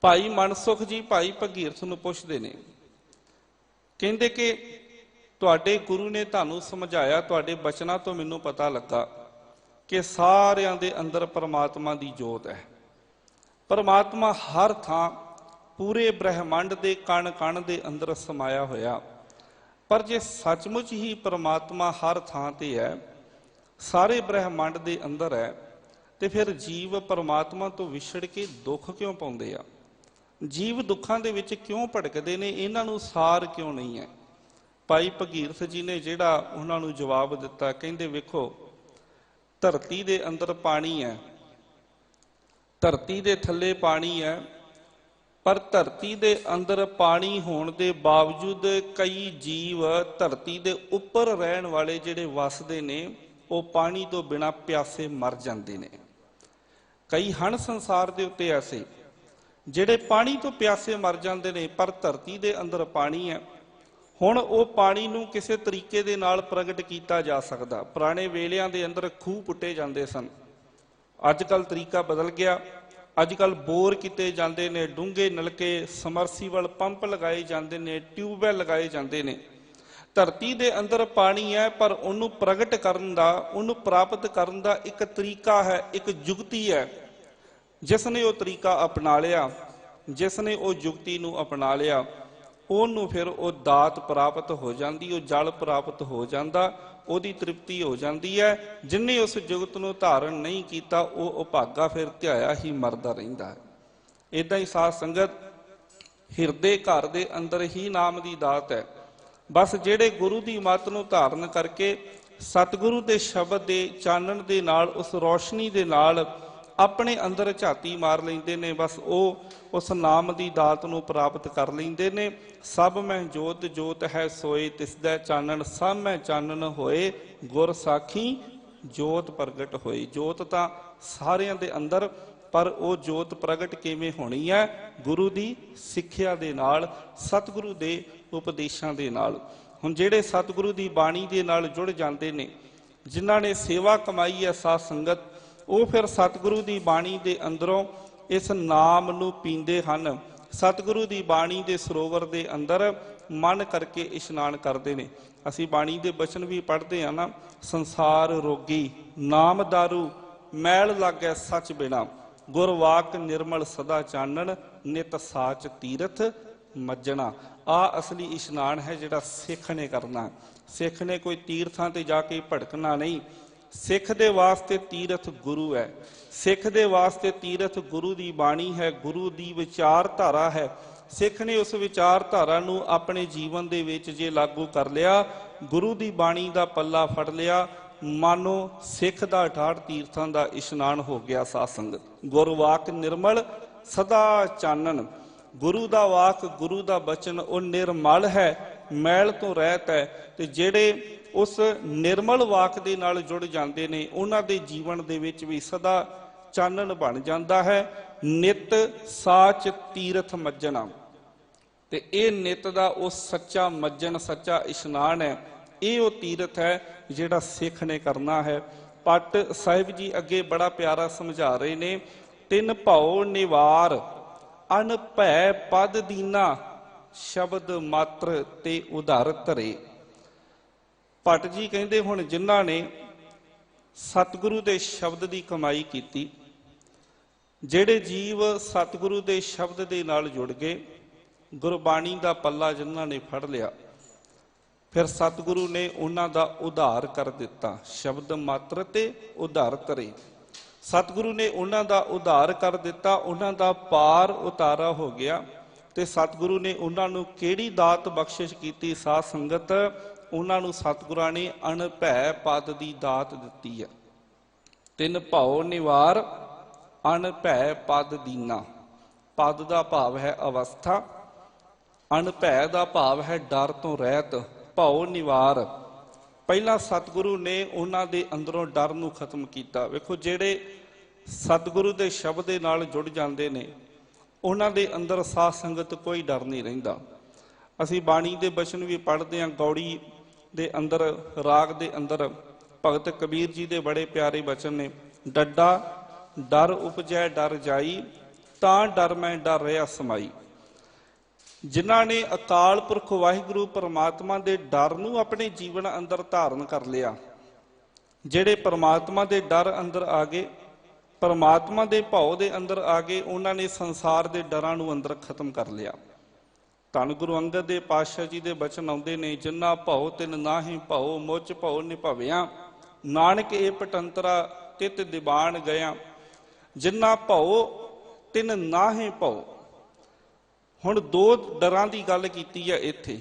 ਭਾਈ ਮਨਸੁਖ ਜੀ ਭਾਈ ਭਗੀਰਥ ਨੂੰ ਪੁੱਛਦੇ ਨੇ, ਕਹਿੰਦੇ ਕਿ ਤੁਹਾਡੇ ਗੁਰੂ ਨੇ ਤੁਹਾਨੂੰ ਸਮਝਾਇਆ, ਤੁਹਾਡੇ ਬਚਨਾਂ ਤੋਂ ਮੈਨੂੰ ਪਤਾ ਲੱਗਾ ਕਿ ਸਾਰਿਆਂ ਦੇ ਅੰਦਰ ਪਰਮਾਤਮਾ ਦੀ ਜੋਤ ਹੈ। ਪਰਮਾਤਮਾ ਹਰ ਥਾਂ ਪੂਰੇ ਬ੍ਰਹਿਮੰਡ ਦੇ ਕਣ ਕਣ ਦੇ ਅੰਦਰ ਸਮਾਇਆ ਹੋਇਆ। ਪਰ ਜੇ ਸੱਚਮੁੱਚ ਹੀ ਪਰਮਾਤਮਾ ਹਰ ਥਾਂ ਤੇ ਹੈ, ਸਾਰੇ ਬ੍ਰਹਿਮੰਡ ਦੇ ਅੰਦਰ ਹੈ, ਤੇ ਫਿਰ ਜੀਵ ਪਰਮਾਤਮਾ ਤੋਂ ਵਿਛੜ ਕੇ ਦੁੱਖ ਕਿਉਂ ਪਾਉਂਦੇ ਆ? ਜੀਵ ਦੁੱਖਾਂ ਦੇ ਵਿੱਚ ਕਿਉਂ ਭਟਕਦੇ ਨੇ? ਇਹਨਾਂ ਨੂੰ ਸਾਰ ਕਿਉਂ ਨਹੀਂ ਹੈ? ਭਾਈ ਭਗੀਰਥ ਜੀ ਨੇ ਜਿਹੜਾ ਉਹਨਾਂ ਨੂੰ ਜਵਾਬ ਦਿੱਤਾ, ਕਹਿੰਦੇ ਵੇਖੋ, ਧਰਤੀ ਦੇ ਅੰਦਰ ਪਾਣੀ ਹੈ, ਧਰਤੀ ਦੇ ਥੱਲੇ ਪਾਣੀ ਹੈ, ਪਰ ਧਰਤੀ ਦੇ ਅੰਦਰ ਪਾਣੀ ਹੋਣ ਦੇ ਬਾਵਜੂਦ ਕਈ ਜੀਵ ਧਰਤੀ ਦੇ ਉੱਪਰ ਰਹਿਣ ਵਾਲੇ ਜਿਹੜੇ ਵਸਦੇ ਨੇ ਉਹ ਪਾਣੀ ਤੋਂ ਬਿਨਾਂ ਪਿਆਸੇ ਮਰ ਜਾਂਦੇ ਨੇ। ਕਈ ਹਨ ਸੰਸਾਰ ਦੇ ਉੱਤੇ ਐਸੇ ਜਿਹੜੇ ਪਾਣੀ ਤੋਂ ਪਿਆਸੇ ਮਰ ਜਾਂਦੇ ਨੇ, ਪਰ ਧਰਤੀ ਦੇ ਅੰਦਰ ਪਾਣੀ ਹੈ। ਹੁਣ ਉਹ ਪਾਣੀ ਨੂੰ ਕਿਸੇ ਤਰੀਕੇ ਦੇ ਨਾਲ ਪ੍ਰਗਟ ਕੀਤਾ ਜਾ ਸਕਦਾ। ਪੁਰਾਣੇ ਵੇਲਿਆਂ ਦੇ ਅੰਦਰ ਖੂਹ ਪੁੱਟੇ ਜਾਂਦੇ ਸਨ, ਅੱਜ ਕੱਲ੍ਹ ਤਰੀਕਾ ਬਦਲ ਗਿਆ। ਅੱਜ ਕੱਲ੍ਹ ਬੋਰ ਕੀਤੇ ਜਾਂਦੇ ਨੇ, ਡੂੰਘੇ ਨਲਕੇ, ਸਮਰਸੀਬਲ ਪੰਪ ਲਗਾਏ ਜਾਂਦੇ ਨੇ, ਟਿਊਬਵੈੱਲ ਲਗਾਏ ਜਾਂਦੇ ਨੇ। ਧਰਤੀ ਦੇ ਅੰਦਰ ਪਾਣੀ ਹੈ, ਪਰ ਉਹਨੂੰ ਪ੍ਰਗਟ ਕਰਨ ਦਾ, ਉਹਨੂੰ ਪ੍ਰਾਪਤ ਕਰਨ ਦਾ ਇੱਕ ਤਰੀਕਾ ਹੈ, ਇੱਕ ਜੁਗਤੀ ਹੈ। ਜਿਸ ਨੇ ਉਹ ਤਰੀਕਾ ਅਪਣਾ ਲਿਆ, ਜਿਸ ਨੇ ਉਹ ਜੁਗਤੀ ਨੂੰ ਅਪਣਾ ਲਿਆ, ਉਹਨੂੰ ਫਿਰ ਉਹ ਦਾਤ ਪ੍ਰਾਪਤ ਹੋ ਜਾਂਦੀ, ਉਹ ਜਲ ਪ੍ਰਾਪਤ ਹੋ ਜਾਂਦਾ, ਉਹਦੀ ਤ੍ਰਿਪਤੀ ਹੋ ਜਾਂਦੀ ਹੈ। ਜਿਨ੍ਹਾਂ ਉਸ ਜੁਗਤ ਨੂੰ ਧਾਰਨ ਨਹੀਂ ਕੀਤਾ ਉਹ ਅਭਾਗਾ ਫਿਰ ਧਿਆਇਆ ਹੀ ਮਰਦਾ ਰਹਿੰਦਾ ਹੈ। ਇੱਦਾਂ ਹੀ ਸਾਧ ਸੰਗਤ ਹਿਰਦੇ ਘਰ ਦੇ ਅੰਦਰ ਹੀ ਨਾਮ ਦੀ ਦਾਤ ਹੈ। ਬਸ ਜਿਹੜੇ ਗੁਰੂ ਦੀ ਮੱਤ ਨੂੰ ਧਾਰਨ ਕਰਕੇ ਸਤਿਗੁਰੂ ਦੇ ਸ਼ਬਦ ਦੇ ਚਾਨਣ ਦੇ ਨਾਲ, ਉਸ ਰੌਸ਼ਨੀ ਦੇ ਨਾਲ ਆਪਣੇ ਅੰਦਰ ਝਾਤੀ ਮਾਰ ਲੈਂਦੇ ਨੇ, ਬਸ ਉਹ ਉਸ ਨਾਮ ਦੀ ਦਾਤ ਨੂੰ ਪ੍ਰਾਪਤ ਕਰ ਲੈਂਦੇ ਨੇ। ਸਭ ਮੈਂ ਜੋਤ ਜੋਤ ਹੈ ਸੋਏ, ਤਿਸਦਾ ਚਾਨਣ ਸਭ ਮੈਂ ਚਾਨਣ ਹੋਏ, ਗੁਰ ਸਾਖੀ ਜੋਤ ਪ੍ਰਗਟ ਹੋਈ। ਜੋਤ ਤਾਂ ਸਾਰਿਆਂ ਦੇ ਅੰਦਰ, ਪਰ ਉਹ ਜੋਤ ਪ੍ਰਗਟ ਕਿਵੇਂ ਹੋਣੀ ਹੈ? ਗੁਰੂ ਦੀ ਸਿੱਖਿਆ ਦੇ ਨਾਲ, ਸਤਿਗੁਰੂ ਦੇ ਉਪਦੇਸ਼ਾਂ ਦੇ ਨਾਲ। ਹੁਣ ਜਿਹੜੇ ਸਤਿਗੁਰੂ ਦੀ ਬਾਣੀ ਦੇ ਨਾਲ ਜੁੜ ਜਾਂਦੇ ਨੇ, ਜਿਨ੍ਹਾਂ ਨੇ ਸੇਵਾ ਕਮਾਈ ਹੈ ਸਾਧ ਸੰਗਤ, ਉਹ ਫਿਰ ਸਤਿਗੁਰੂ ਦੀ ਬਾਣੀ ਦੇ ਅੰਦਰੋਂ ਇਸ ਨਾਮ ਨੂੰ ਪੀਂਦੇ ਹਨ। ਸਤਿਗੁਰੂ ਦੀ ਬਾਣੀ ਦੇ ਸਰੋਵਰ ਦੇ ਅੰਦਰ ਮਨ ਕਰਕੇ ਇਸ਼ਨਾਨ ਕਰਦੇ ਨੇ। ਅਸੀਂ ਬਾਣੀ ਦੇ ਬਚਨ ਵੀ ਪੜ੍ਹਦੇ ਹਾਂ ਨਾ, ਸੰਸਾਰ ਰੋਗੀ ਨਾਮ ਦਾਰੂ ਮੈਲ ਲਾਗੈ ਸੱਚ ਬਿਨਾ, ਗੁਰਵਾਕ ਨਿਰਮਲ ਸਦਾ ਚਾਨਣ, ਨਿਤ ਸਾਚ ਤੀਰਥ ਮੱਜਣਾ। ਆ ਅਸਲੀ ਇਸ਼ਨਾਨ ਹੈ ਜਿਹੜਾ ਸਿੱਖ ਨੇ ਕਰਨਾ। ਸਿੱਖ ਨੇ ਕੋਈ ਤੀਰਥਾਂ ਤੇ ਜਾ ਕੇ ਭਟਕਣਾ ਨਹੀਂ। ਸਿੱਖ ਦੇ ਵਾਸਤੇ ਤੀਰਥ ਗੁਰੂ ਹੈ, ਸਿੱਖ ਦੇ ਵਾਸਤੇ ਤੀਰਥ ਗੁਰੂ ਦੀ ਬਾਣੀ ਹੈ, ਗੁਰੂ ਦੀ ਵਿਚਾਰਧਾਰਾ ਹੈ। ਸਿੱਖ ਨੇ ਉਸ ਵਿਚਾਰਧਾਰਾ ਨੂੰ ਆਪਣੇ ਜੀਵਨ ਦੇ ਵਿੱਚ ਜੇ ਲਾਗੂ ਕਰ ਲਿਆ, ਗੁਰੂ ਦੀ ਬਾਣੀ ਦਾ ਪੱਲਾ ਫੜ ਲਿਆ, ਮਾਨੋ ਸਿੱਖ ਦਾ 68 ਤੀਰਥਾਂ ਦਾ ਇਸ਼ਨਾਨ ਹੋ ਗਿਆ। ਸਾਧ ਸੰਗਤ ਗੁਰਵਾਕ ਨਿਰਮਲ ਸਦਾ ਚਾਨਣ, ਗੁਰੂ ਦਾ ਵਾਕ, ਗੁਰੂ ਦਾ ਬਚਨ ਉਹ ਨਿਰਮਲ ਹੈ, ਮੈਲ ਤੋਂ ਰਹਿਤ ਹੈ। ਤੇ ਜਿਹੜੇ ਉਸ ਨਿਰਮਲ ਵਾਕ ਦੇ ਨਾਲ ਜੁੜ ਜਾਂਦੇ ਨੇ, ਉਹਨਾਂ ਦੇ ਜੀਵਨ ਦੇ ਵਿੱਚ ਵੀ ਸਦਾ ਚਾਨਣ ਬਣ ਜਾਂਦਾ ਹੈ। ਨਿਤ ਸਾਚ ਤੀਰਥ ਮੱਜਣਾ, ਤੇ ਇਹ ਨਿਤ ਦਾ ਉਹ ਸੱਚਾ ਮੱਜਣ, ਸੱਚਾ ਇਸ਼ਨਾਨ ਹੈ। ਇਹ ਉਹ ਤੀਰਥ ਹੈ ਜਿਹੜਾ ਸਿੱਖ ਨੇ ਕਰਨਾ ਹੈ। ਪਟ ਸਾਹਿਬ ਜੀ ਅੱਗੇ ਬੜਾ ਪਿਆਰਾ ਸਮਝਾ ਰਹੇ ਨੇ, ਤਿੰਨ ਭਉ ਨਿਵਾਰ ਅਨ ਭੈ ਪਦ ਦੀਨਾ, ਸ਼ਬਦ ਮਾਤਰ ਤੇ ਉਧਾਰ ਧਰੇ। ਭੱਟ ਜੀ ਕਹਿੰਦੇ ਹੁਣ ਜਿਨ੍ਹਾਂ ਨੇ ਸਤਿਗੁਰੂ ਦੇ ਸ਼ਬਦ ਦੀ ਕਮਾਈ ਕੀਤੀ, ਜਿਹੜੇ ਜੀਵ ਸਤਿਗੁਰੂ ਦੇ ਸ਼ਬਦ ਦੇ ਨਾਲ ਜੁੜ ਗਏ, ਗੁਰਬਾਣੀ ਦਾ ਪੱਲਾ ਜਿਨ੍ਹਾਂ ਨੇ ਫੜ ਲਿਆ, ਫਿਰ ਸਤਿਗੁਰੂ ਨੇ ਉਹਨਾਂ ਦਾ ਉਧਾਰ ਕਰ ਦਿੱਤਾ। ਸ਼ਬਦ ਮਾਤਰ ਤੇ ਉਧਾਰ ਧਰੇ, ਸਤਿਗੁਰੂ ਨੇ ਉਹਨਾਂ ਦਾ ਉਧਾਰ ਕਰ ਦਿੱਤਾ, ਉਹਨਾਂ ਦਾ ਪਾਰ ਉਤਾਰਾ ਹੋ ਗਿਆ। ਤੇ ਸਤਿਗੁਰੂ ਨੇ ਉਹਨਾਂ ਨੂੰ ਕਿਹੜੀ ਦਾਤ ਬਖਸ਼ਿਸ਼ ਕੀਤੀ? ਸਾਧ ਸੰਗਤ ਉਹਨਾਂ ਨੂੰ ਸਤਿਗੁਰਾਂ ਨੇ ਅਣਭੈ ਪਦ ਦੀ ਦਾਤ ਦਿੱਤੀ ਹੈ। ਤਿੰਨ ਭਉ ਨਿਵਾਰ ਅਣਭੈ ਪਦ ਦੀਨਾ। ਪਦ ਦਾ ਭਾਵ ਹੈ ਅਵਸਥਾ, ਅਣਭੈ ਦਾ ਭਾਵ ਹੈ ਡਰ ਤੋਂ ਰਹਿਤ। ਭਉ ਨਿਵਾਰ, ਪਹਿਲਾਂ ਸਤਿਗੁਰੂ ਨੇ ਉਹਨਾਂ ਦੇ ਅੰਦਰੋਂ ਡਰ ਨੂੰ ਖਤਮ ਕੀਤਾ। ਵੇਖੋ ਜਿਹੜੇ ਸਤਿਗੁਰੂ ਦੇ ਸ਼ਬਦ ਦੇ ਨਾਲ ਜੁੜ ਜਾਂਦੇ ਨੇ, ਉਹਨਾਂ ਦੇ ਅੰਦਰ ਸਾਧ ਸੰਗਤ ਕੋਈ ਡਰ ਨਹੀਂ ਰਹਿੰਦਾ। ਅਸੀਂ ਬਾਣੀ ਦੇ ਬਚਨ ਵੀ ਪੜ੍ਹਦੇ ਹਾਂ, ਗੌੜੀ ਦੇ ਅੰਦਰ ਰਾਗ ਦੇ ਅੰਦਰ ਭਗਤ ਕਬੀਰ ਜੀ ਦੇ ਬੜੇ ਪਿਆਰੇ ਬਚਨ ਨੇ। ਡੱਡਾ ਡਰ ਉਪਜੈ ਡਰ ਜਾਈ, ਤਾਂ ਡਰ ਮੈਂ ਡਰ ਰਿਹਾ ਸਮਾਈ। ਜਿਨ੍ਹਾਂ ਨੇ ਅਕਾਲ ਪੁਰਖ ਵਾਹਿਗੁਰੂ ਪਰਮਾਤਮਾ ਦੇ ਡਰ ਨੂੰ ਆਪਣੇ ਜੀਵਨ ਅੰਦਰ ਧਾਰਨ ਕਰ ਲਿਆ, ਜਿਹੜੇ ਪਰਮਾਤਮਾ ਦੇ ਡਰ ਅੰਦਰ ਆ ਗਏ, ਪਰਮਾਤਮਾ ਦੇ ਭਾਉ ਦੇ ਅੰਦਰ ਆ ਗਏ, ਉਹਨਾਂ ਨੇ ਸੰਸਾਰ ਦੇ ਡਰਾਂ ਨੂੰ ਅੰਦਰ ਖਤਮ ਕਰ ਲਿਆ। ਧੰਨ ਗੁਰੂ ਅੰਗਦ ਦੇ ਪਾਤਸ਼ਾਹ ਜੀ ਦੇ ਬਚਨ ਆਉਂਦੇ ਨੇ, ਜਿੰਨਾ ਭਾਉ ਤਿਨ ਨਾਹੀਂ ਭਾਉ, ਮੁੱਚ ਭਾਉ ਨਿਭਾਵਿਆ, ਨਾਨਕ ਇਹ ਪਟੰਤਰਾ ਤਿਤ ਦੀਵਾਨ ਗਿਆ। ਜਿੰਨਾ ਭਾਉ ਤਿਨ ਨਾਹੀਂ ਭਾਉ। ਹੁਣ ਦੋ ਡਰਾਂ ਦੀ ਗੱਲ ਕੀਤੀ ਹੈ ਇੱਥੇ।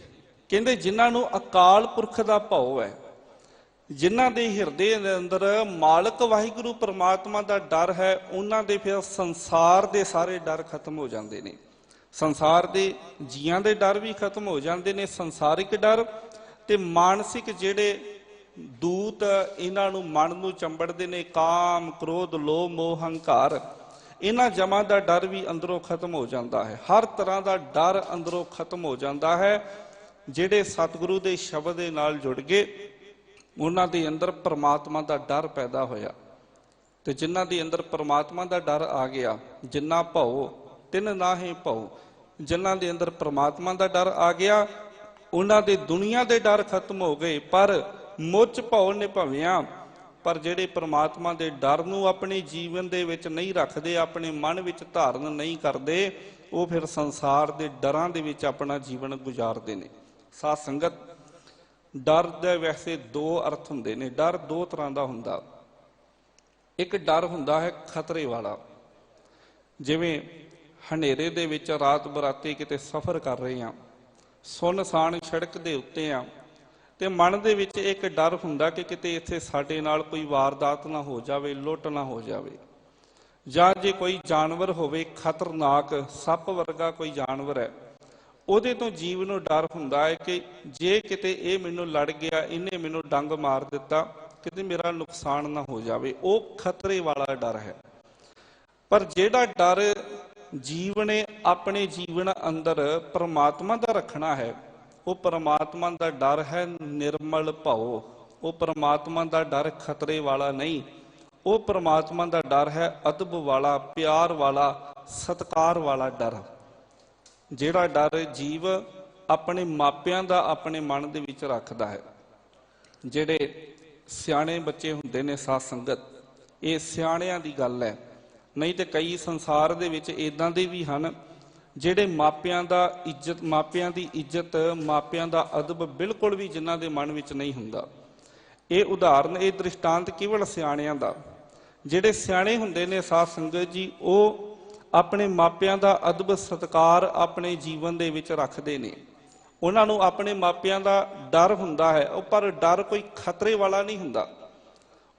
ਕਹਿੰਦੇ ਜਿਨ੍ਹਾਂ ਨੂੰ ਅਕਾਲ ਪੁਰਖ ਦਾ ਭਾਉ ਹੈ, ਜਿਨ੍ਹਾਂ ਦੇ ਹਿਰਦੇ ਦੇ ਅੰਦਰ ਮਾਲਕ ਵਾਹਿਗੁਰੂ ਪਰਮਾਤਮਾ ਦਾ ਡਰ ਹੈ, ਉਹਨਾਂ ਦੇ ਫਿਰ ਸੰਸਾਰ ਦੇ ਸਾਰੇ ਡਰ ਖਤਮ ਹੋ ਜਾਂਦੇ ਨੇ। ਸੰਸਾਰ ਦੇ ਜੀਆਂ ਦੇ ਡਰ ਵੀ ਖਤਮ ਹੋ ਜਾਂਦੇ ਨੇ, ਸੰਸਾਰਿਕ ਡਰ ਤੇ ਮਾਨਸਿਕ ਜਿਹੜੇ ਦੂਤ ਇਹਨਾਂ ਨੂੰ ਮਨ ਨੂੰ ਚੰਬੜਦੇ ਨੇ, ਕਾਮ ਕ੍ਰੋਧ ਲੋਭ ਮੋਹ ਹੰਕਾਰ, ਇਹਨਾਂ ਜਮਾਂ ਦਾ ਡਰ ਵੀ ਅੰਦਰੋਂ ਖਤਮ ਹੋ ਜਾਂਦਾ ਹੈ। ਹਰ ਤਰ੍ਹਾਂ ਦਾ ਡਰ ਅੰਦਰੋਂ ਖਤਮ ਹੋ ਜਾਂਦਾ ਹੈ। ਜਿਹੜੇ ਸਤਿਗੁਰੂ ਦੇ ਸ਼ਬਦ ਦੇ ਨਾਲ ਜੁੜ ਗਏ, ਉਹਨਾਂ ਦੇ ਅੰਦਰ ਪਰਮਾਤਮਾ ਦਾ ਡਰ ਪੈਦਾ ਹੋਇਆ। ਤੇ ਜਿਨ੍ਹਾਂ ਦੇ ਅੰਦਰ ਪਰਮਾਤਮਾ ਦਾ ਡਰ ਆ ਗਿਆ, ਜਿੰਨਾ ਭਾਉ ਤਿਨ ਨਾਹੀਂ ਭਾਉ, ਜਿਨ੍ਹਾਂ ਦੇ ਅੰਦਰ ਪਰਮਾਤਮਾ ਦਾ ਡਰ ਆ ਗਿਆ, ਉਹਨਾਂ ਦੇ ਦੁਨੀਆ ਦੇ ਡਰ ਖਤਮ ਹੋ ਗਏ। ਪਰ ਮੁੱਚ ਭਾਉ ਨਿਭਾਵਿਆ, ਪਰ ਜਿਹੜੇ ਪਰਮਾਤਮਾ ਦੇ ਡਰ ਨੂੰ ਆਪਣੇ ਜੀਵਨ ਦੇ ਵਿੱਚ ਨਹੀਂ ਰੱਖਦੇ, ਆਪਣੇ ਮਨ ਵਿੱਚ ਧਾਰਨ ਨਹੀਂ ਕਰਦੇ, ਉਹ ਫਿਰ ਸੰਸਾਰ ਦੇ ਡਰਾਂ ਦੇ ਵਿੱਚ ਆਪਣਾ ਜੀਵਨ ਗੁਜ਼ਾਰਦੇ ਨੇ। ਸਾਧ ਸੰਗਤ, ਡਰ ਦੇ ਵੈਸੇ ਦੋ ਅਰਥ ਹੁੰਦੇ ਨੇ। ਡਰ ਦੋ ਤਰ੍ਹਾਂ ਦਾ ਹੁੰਦਾ। ਇੱਕ ਡਰ ਹੁੰਦਾ ਹੈ ਖਤਰੇ ਵਾਲਾ, ਜਿਵੇਂ ਹਨੇਰੇ ਦੇ ਵਿੱਚ ਰਾਤ ਬਰਾਤੇ ਕਿਤੇ ਸਫ਼ਰ ਕਰ ਰਹੇ ਹਾਂ, ਸੁੰਨਸਾਨ ਸੜਕ ਦੇ ਉੱਤੇ ਆ, ਤੇ ਮਨ ਦੇ ਵਿੱਚ ਇੱਕ ਡਰ ਹੁੰਦਾ ਕਿ ਕਿਤੇ ਇੱਥੇ ਸਾਡੇ ਨਾਲ ਕੋਈ ਵਾਰਦਾਤ ਨਾ ਹੋ ਜਾਵੇ, ਲੁੱਟ ਨਾ ਹੋ ਜਾਵੇ, ਜਾਂ ਜੇ ਕੋਈ ਜਾਨਵਰ ਹੋਵੇ ਖਤਰਨਾਕ ਸੱਪ ਵਰਗਾ ਕੋਈ ਜਾਨਵਰ ਹੈ, ਉਹਦੇ ਤੋਂ ਜੀਵ ਨੂੰ ਡਰ ਹੁੰਦਾ ਹੈ ਕਿ ਜੇ ਕਿਤੇ ਇਹ ਮੈਨੂੰ ਲੜ ਗਿਆ, ਇਹਨੇ ਮੈਨੂੰ ਡੰਗ ਮਾਰ ਦਿੱਤਾ, ਕਿਤੇ ਮੇਰਾ ਨੁਕਸਾਨ ਨਾ ਹੋ ਜਾਵੇ। ਉਹ ਖਤਰੇ ਵਾਲਾ ਡਰ ਹੈ। ਪਰ ਜਿਹੜਾ ਡਰ ਜੀਵ ਨੇ ਆਪਣੇ ਜੀਵਨ ਅੰਦਰ ਪਰਮਾਤਮਾ ਦਾ ਰੱਖਣਾ ਹੈ, ਉਹ ਪਰਮਾਤਮਾ ਦਾ ਡਰ ਹੈ ਨਿਰਮਲ ਭਾਉ। ਉਹ ਪਰਮਾਤਮਾ ਦਾ ਡਰ ਖਤਰੇ ਵਾਲਾ ਨਹੀਂ, ਉਹ ਪਰਮਾਤਮਾ ਦਾ ਡਰ ਹੈ ਅਦਬ ਵਾਲਾ, ਪਿਆਰ ਵਾਲਾ, ਸਤਿਕਾਰ ਵਾਲਾ ਡਰ। ਜਿਹੜਾ ਡਰ ਜੀਵ ਆਪਣੇ ਮਾਪਿਆਂ ਦਾ ਆਪਣੇ ਮਨ ਦੇ ਵਿੱਚ ਰੱਖਦਾ ਹੈ। ਜਿਹੜੇ ਸਿਆਣੇ ਬੱਚੇ ਹੁੰਦੇ ਨੇ ਸਾਧ ਸੰਗਤ, ਇਹ ਸਿਆਣਿਆਂ ਦੀ ਗੱਲ ਹੈ, ਨਹੀਂ ਤੇ ਕਈ ਸੰਸਾਰ ਦੇ ਵਿੱਚ ਇਦਾਂ ਦੇ ਵੀ ਹਨ ਜਿਹੜੇ ਮਾਪਿਆਂ ਦੀ ਇੱਜ਼ਤ ਮਾਪਿਆਂ ਦਾ ਅਦਬ ਬਿਲਕੁਲ ਵੀ ਜਿਨ੍ਹਾਂ ਦੇ ਮਨ ਵਿੱਚ ਨਹੀਂ ਹੁੰਦਾ। ਇਹ ਉਦਾਹਰਨ, ਇਹ ਦ੍ਰਿਸ਼ਟਾਂਤ ਕੇਵਲ ਸਿਆਣਿਆਂ ਦਾ। ਜਿਹੜੇ ਸਿਆਣੇ ਹੁੰਦੇ ਨੇ ਸਾਧ ਸੰਗਤ ਜੀ, ਉਹ ਆਪਣੇ ਮਾਪਿਆਂ ਦਾ ਅਦਬ ਸਤਿਕਾਰ ਆਪਣੇ ਜੀਵਨ ਦੇ ਵਿੱਚ ਰੱਖਦੇ ਨੇ। ਉਹਨਾਂ ਨੂੰ ਆਪਣੇ ਮਾਪਿਆਂ ਦਾ ਡਰ ਹੁੰਦਾ ਹੈ, ਉਹ ਪਰ ਡਰ ਕੋਈ ਖਤਰੇ ਵਾਲਾ ਨਹੀਂ ਹੁੰਦਾ।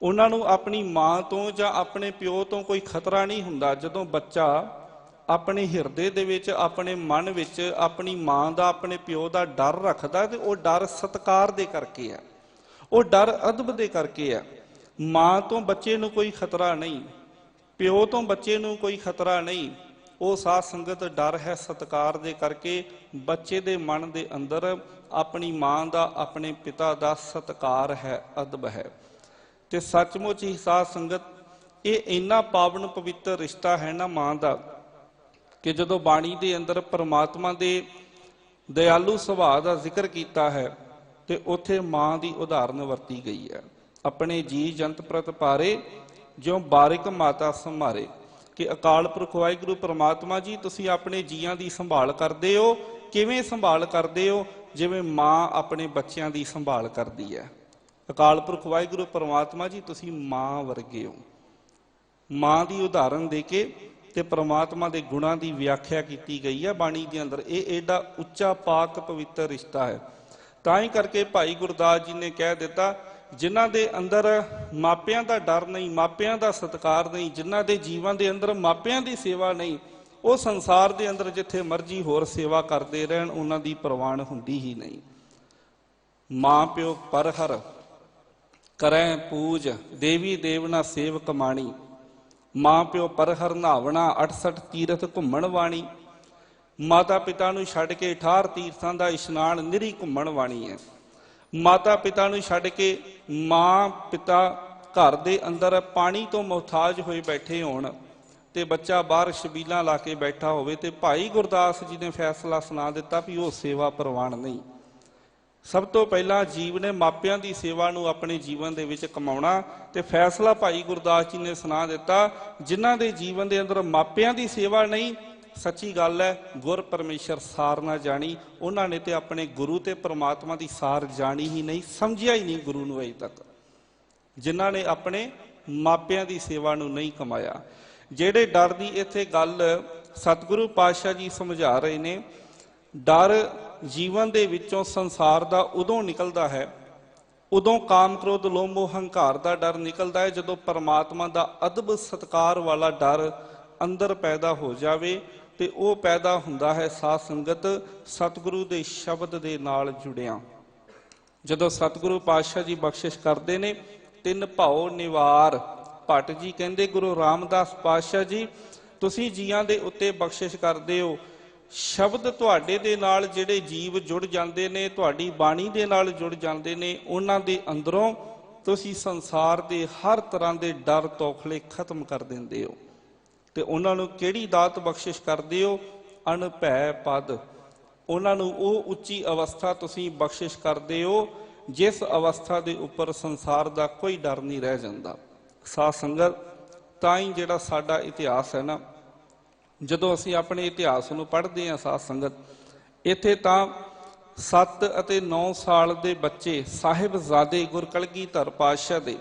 ਉਹਨਾਂ ਨੂੰ ਆਪਣੀ ਮਾਂ ਤੋਂ ਜਾਂ ਆਪਣੇ ਪਿਓ ਤੋਂ ਕੋਈ ਖਤਰਾ ਨਹੀਂ ਹੁੰਦਾ। ਜਦੋਂ ਬੱਚਾ ਆਪਣੇ ਹਿਰਦੇ ਦੇ ਵਿੱਚ, ਆਪਣੇ ਮਨ ਵਿੱਚ ਆਪਣੀ ਮਾਂ ਦਾ, ਆਪਣੇ ਪਿਓ ਦਾ ਡਰ ਰੱਖਦਾ, ਤੇ ਉਹ ਡਰ ਸਤਿਕਾਰ ਦੇ ਕਰਕੇ ਹੈ, ਉਹ ਡਰ ਅਦਬ ਦੇ ਕਰਕੇ ਹੈ। ਮਾਂ ਤੋਂ ਬੱਚੇ ਨੂੰ ਕੋਈ ਖਤਰਾ ਨਹੀਂ, ਪਿਓ ਤੋਂ ਬੱਚੇ ਨੂੰ ਕੋਈ ਖਤਰਾ ਨਹੀਂ। ਉਹ ਸਾਧ ਸੰਗਤ ਡਰ ਹੈ ਸਤਿਕਾਰ ਦੇ ਕਰਕੇ। ਬੱਚੇ ਦੇ ਮਨ ਦੇ ਅੰਦਰ ਆਪਣੀ ਮਾਂ ਦਾ, ਆਪਣੇ ਪਿਤਾ ਦਾ ਸਤਿਕਾਰ ਹੈ, ਅਦਬ ਹੈ। ਤੇ ਸੱਚਮੁੱਚ ਹੀ ਸਾਧ ਸੰਗਤ, ਇਹ ਇੰਨਾ ਪਾਵਨ ਪਵਿੱਤਰ ਰਿਸ਼ਤਾ ਹੈ ਨਾ ਮਾਂ ਦਾ, ਕਿ ਜਦੋਂ ਬਾਣੀ ਦੇ ਅੰਦਰ ਪਰਮਾਤਮਾ ਦੇ ਦਇਆਲੂ ਸੁਭਾਅ ਦਾ ਜ਼ਿਕਰ ਕੀਤਾ ਹੈ, ਤੇ ਉੱਥੇ ਮਾਂ ਦੀ ਉਦਾਹਰਨ ਵਰਤੀ ਗਈ ਹੈ। ਆਪਣੇ ਜੀ ਜੰਤ ਪ੍ਰਤ ਪਾਰੇ, ਜਿਉਂ ਬਾਰਿਕ ਮਾਤਾ ਸੰਭਾਰੇ। ਕਿ ਅਕਾਲ ਪੁਰਖ ਵਾਹਿਗੁਰੂ ਪਰਮਾਤਮਾ ਜੀ, ਤੁਸੀਂ ਆਪਣੇ ਜੀਆਂ ਦੀ ਸੰਭਾਲ ਕਰਦੇ ਹੋ। ਕਿਵੇਂ ਸੰਭਾਲ ਕਰਦੇ ਹੋ? ਜਿਵੇਂ ਮਾਂ ਆਪਣੇ ਬੱਚਿਆਂ ਦੀ ਸੰਭਾਲ ਕਰਦੀ ਹੈ। ਅਕਾਲ ਪੁਰਖ ਵਾਹਿਗੁਰੂ ਪਰਮਾਤਮਾ ਜੀ, ਤੁਸੀਂ ਮਾਂ ਵਰਗੇ ਹੋ। ਮਾਂ ਦੀ ਉਦਾਹਰਨ ਦੇ ਕੇ ਤੇ ਪਰਮਾਤਮਾ ਦੇ ਗੁਣਾਂ ਦੀ ਵਿਆਖਿਆ ਕੀਤੀ ਗਈ ਹੈ ਬਾਣੀ ਦੇ ਅੰਦਰ। ਇਹ ਏਡਾ ਉੱਚਾ ਪਾਕ ਪਵਿੱਤਰ ਰਿਸ਼ਤਾ ਹੈ। ਤਾਂ ਹੀ ਕਰਕੇ ਭਾਈ ਗੁਰਦਾਸ ਜੀ ਨੇ ਕਹਿ ਦਿੱਤਾ, ਜਿਨ੍ਹਾਂ ਦੇ ਅੰਦਰ ਮਾਪਿਆਂ ਦਾ ਡਰ ਨਹੀਂ, ਮਾਪਿਆਂ ਦਾ ਸਤਿਕਾਰ ਨਹੀਂ, ਜਿਨ੍ਹਾਂ ਦੇ ਜੀਵਨ ਦੇ ਅੰਦਰ ਮਾਪਿਆਂ ਦੀ ਸੇਵਾ ਨਹੀਂ, ਉਹ ਸੰਸਾਰ ਦੇ ਅੰਦਰ ਜਿੱਥੇ ਮਰਜ਼ੀ ਹੋਰ ਸੇਵਾ ਕਰਦੇ ਰਹਿਣ, ਉਹਨਾਂ ਦੀ ਪ੍ਰਵਾਨ ਹੁੰਦੀ ਹੀ ਨਹੀਂ। ਮਾਂ ਪਿਓ ਪਰ ਹਰ ਕਰੈ ਪੂਜ, ਦੇਵੀ ਦੇਵਨਾ ਸੇਵਕ ਮਾਣੀ। ਮਾਂ ਪਿਓ ਪਰ ਹਰ ਨਹਾਵਣਾ, 68 ਤੀਰਥ ਘੁੰਮਣ ਵਾਣੀ। ਮਾਤਾ ਪਿਤਾ ਨੂੰ ਛੱਡ ਕੇ 68 ਤੀਰਥਾਂ ਦਾ ਇਸ਼ਨਾਨ ਨਿਰੀ ਘੁੰਮਣ ਵਾਣੀ ਹੈ। ਮਾਤਾ ਪਿਤਾ ਨੂੰ ਛੱਡ ਕੇ ਮਾਂ ਪਿਤਾ ਘਰ ਦੇ ਅੰਦਰ ਪਾਣੀ ਤੋਂ ਮੁਹਤਾਜ ਹੋਏ ਬੈਠੇ ਹੋਣ ਤੇ ਬੱਚਾ ਬਾਹਰ ਛਬੀਲਾਂ ਲਾ ਕੇ ਬੈਠਾ ਹੋਵੇ ਤੇ ਭਾਈ ਗੁਰਦਾਸ ਜੀ ਨੇ ਫੈਸਲਾ ਸੁਣਾ ਦਿੱਤਾ ਵੀ ਉਹ ਸੇਵਾ ਪ੍ਰਵਾਨ ਨਹੀਂ। ਸਭ ਤੋਂ ਪਹਿਲਾਂ ਜੀਵ ਨੇ ਮਾਪਿਆਂ ਦੀ ਸੇਵਾ ਨੂੰ ਆਪਣੇ ਜੀਵਨ ਦੇ ਵਿੱਚ ਕਮਾਉਣਾ ਤੇ ਫੈਸਲਾ ਭਾਈ ਗੁਰਦਾਸ ਜੀ ਨੇ ਸੁਣਾ ਦਿੱਤਾ, ਜਿਨ੍ਹਾਂ ਦੇ ਜੀਵਨ ਦੇ ਅੰਦਰ ਮਾਪਿਆਂ ਦੀ ਸੇਵਾ ਨਹੀਂ, ਸੱਚੀ ਗੱਲ ਹੈ ਗੁਰ ਪਰਮੇਸ਼ਰ ਸਾਰ ਨਾ ਜਾਣੀ, ਉਹਨਾਂ ਨੇ ਤੇ ਆਪਣੇ ਗੁਰੂ ਤੇ ਪ੍ਰਮਾਤਮਾ ਦੀ ਸਾਰ ਜਾਣੀ ਹੀ ਨਹੀਂ, ਸਮਝਿਆ ਹੀ ਨਹੀਂ ਗੁਰੂ ਨੂੰ ਅਜੇ ਤੱਕ, ਜਿਨ੍ਹਾਂ ਨੇ ਆਪਣੇ ਮਾਪਿਆਂ ਦੀ ਸੇਵਾ ਨੂੰ ਨਹੀਂ ਕਮਾਇਆ। ਜਿਹੜੇ ਡਰ ਦੀ ਇੱਥੇ ਗੱਲ ਸਤਿਗੁਰੂ ਪਾਤਸ਼ਾਹ ਜੀ ਸਮਝਾ ਰਹੇ ਨੇ, ਡਰ ਜੀਵਨ ਦੇ ਵਿੱਚੋਂ ਸੰਸਾਰ ਦਾ ਉਦੋਂ ਨਿਕਲਦਾ ਹੈ, ਉਦੋਂ ਕਾਮ ਕ੍ਰੋਧ ਲੋਭ ਮੋਹ ਹੰਕਾਰ ਦਾ ਡਰ ਨਿਕਲਦਾ ਹੈ, ਜਦੋਂ ਪਰਮਾਤਮਾ ਦਾ ਅਦਬ ਸਤਕਾਰ ਵਾਲਾ ਡਰ ਅੰਦਰ ਪੈਦਾ ਹੋ ਜਾਵੇ। ਤੇ ਉਹ ਪੈਦਾ ਹੁੰਦਾ ਹੈ ਸਾਧ ਸੰਗਤ ਸਤਿਗੁਰੂ ਦੇ ਸ਼ਬਦ ਦੇ ਨਾਲ ਜੁੜਿਆ। ਜਦੋਂ ਸਤਿਗੁਰੂ ਪਾਤਸ਼ਾਹ ਜੀ ਬਖਸ਼ਿਸ਼ ਕਰਦੇ ਨੇ, ਤਿੰਨ ਭਾਉ ਨਿਵਾਰ, ਭੱਟ ਜੀ ਕਹਿੰਦੇ ਗੁਰੂ ਰਾਮਦਾਸ ਪਾਤਸ਼ਾਹ ਜੀ ਤੁਸੀਂ ਜੀਆਂ ਦੇ ਉੱਤੇ ਬਖਸ਼ਿਸ਼ ਕਰਦੇ ਹੋ, ਸ਼ਬਦ ਤੁਹਾਡੇ ਦੇ ਨਾਲ ਜਿਹੜੇ ਜੀਵ ਜੁੜ ਜਾਂਦੇ ਨੇ, ਤੁਹਾਡੀ ਬਾਣੀ ਦੇ ਨਾਲ ਜੁੜ ਜਾਂਦੇ ਨੇ, ਉਹਨਾਂ ਦੇ ਅੰਦਰੋਂ ਤੁਸੀਂ ਸੰਸਾਰ ਦੇ ਹਰ ਤਰ੍ਹਾਂ ਦੇ ਡਰ ਤੌਖਲੇ ਖਤਮ ਕਰ ਦਿੰਦੇ ਹੋ। ਤੇ ਉਹਨਾਂ ਨੂੰ ਕਿਹੜੀ ਦਾਤ ਬਖਸ਼ਿਸ਼ ਕਰਦੇ ਹੋ? ਅਣਭੈ ਪਦ, ਉਹਨਾਂ ਨੂੰ ਉਹ ਉੱਚੀ ਅਵਸਥਾ ਤੁਸੀਂ ਬਖਸ਼ਿਸ਼ ਕਰਦੇ ਹੋ ਜਿਸ ਅਵਸਥਾ ਦੇ ਉੱਪਰ ਸੰਸਾਰ ਦਾ ਕੋਈ ਡਰ ਨਹੀਂ ਰਹਿ ਜਾਂਦਾ। ਸਾਧ ਸੰਗਤ ਤਾਂ ਹੀ ਜਿਹੜਾ ਸਾਡਾ ਇਤਿਹਾਸ ਹੈ ਨਾ, ਜਦੋਂ ਅਸੀਂ ਆਪਣੇ ਇਤਿਹਾਸ ਨੂੰ ਪੜ੍ਹਦੇ ਹਾਂ ਸਾਧ ਸੰਗਤ, ਇੱਥੇ ਤਾਂ 7 ਅਤੇ 9 ਸਾਲ ਦੇ ਬੱਚੇ ਸਾਹਿਬਜ਼ਾਦੇ ਗੁਰ ਕਲਗੀਧਰ ਪਾਤਸ਼ਾਹ ਦੇ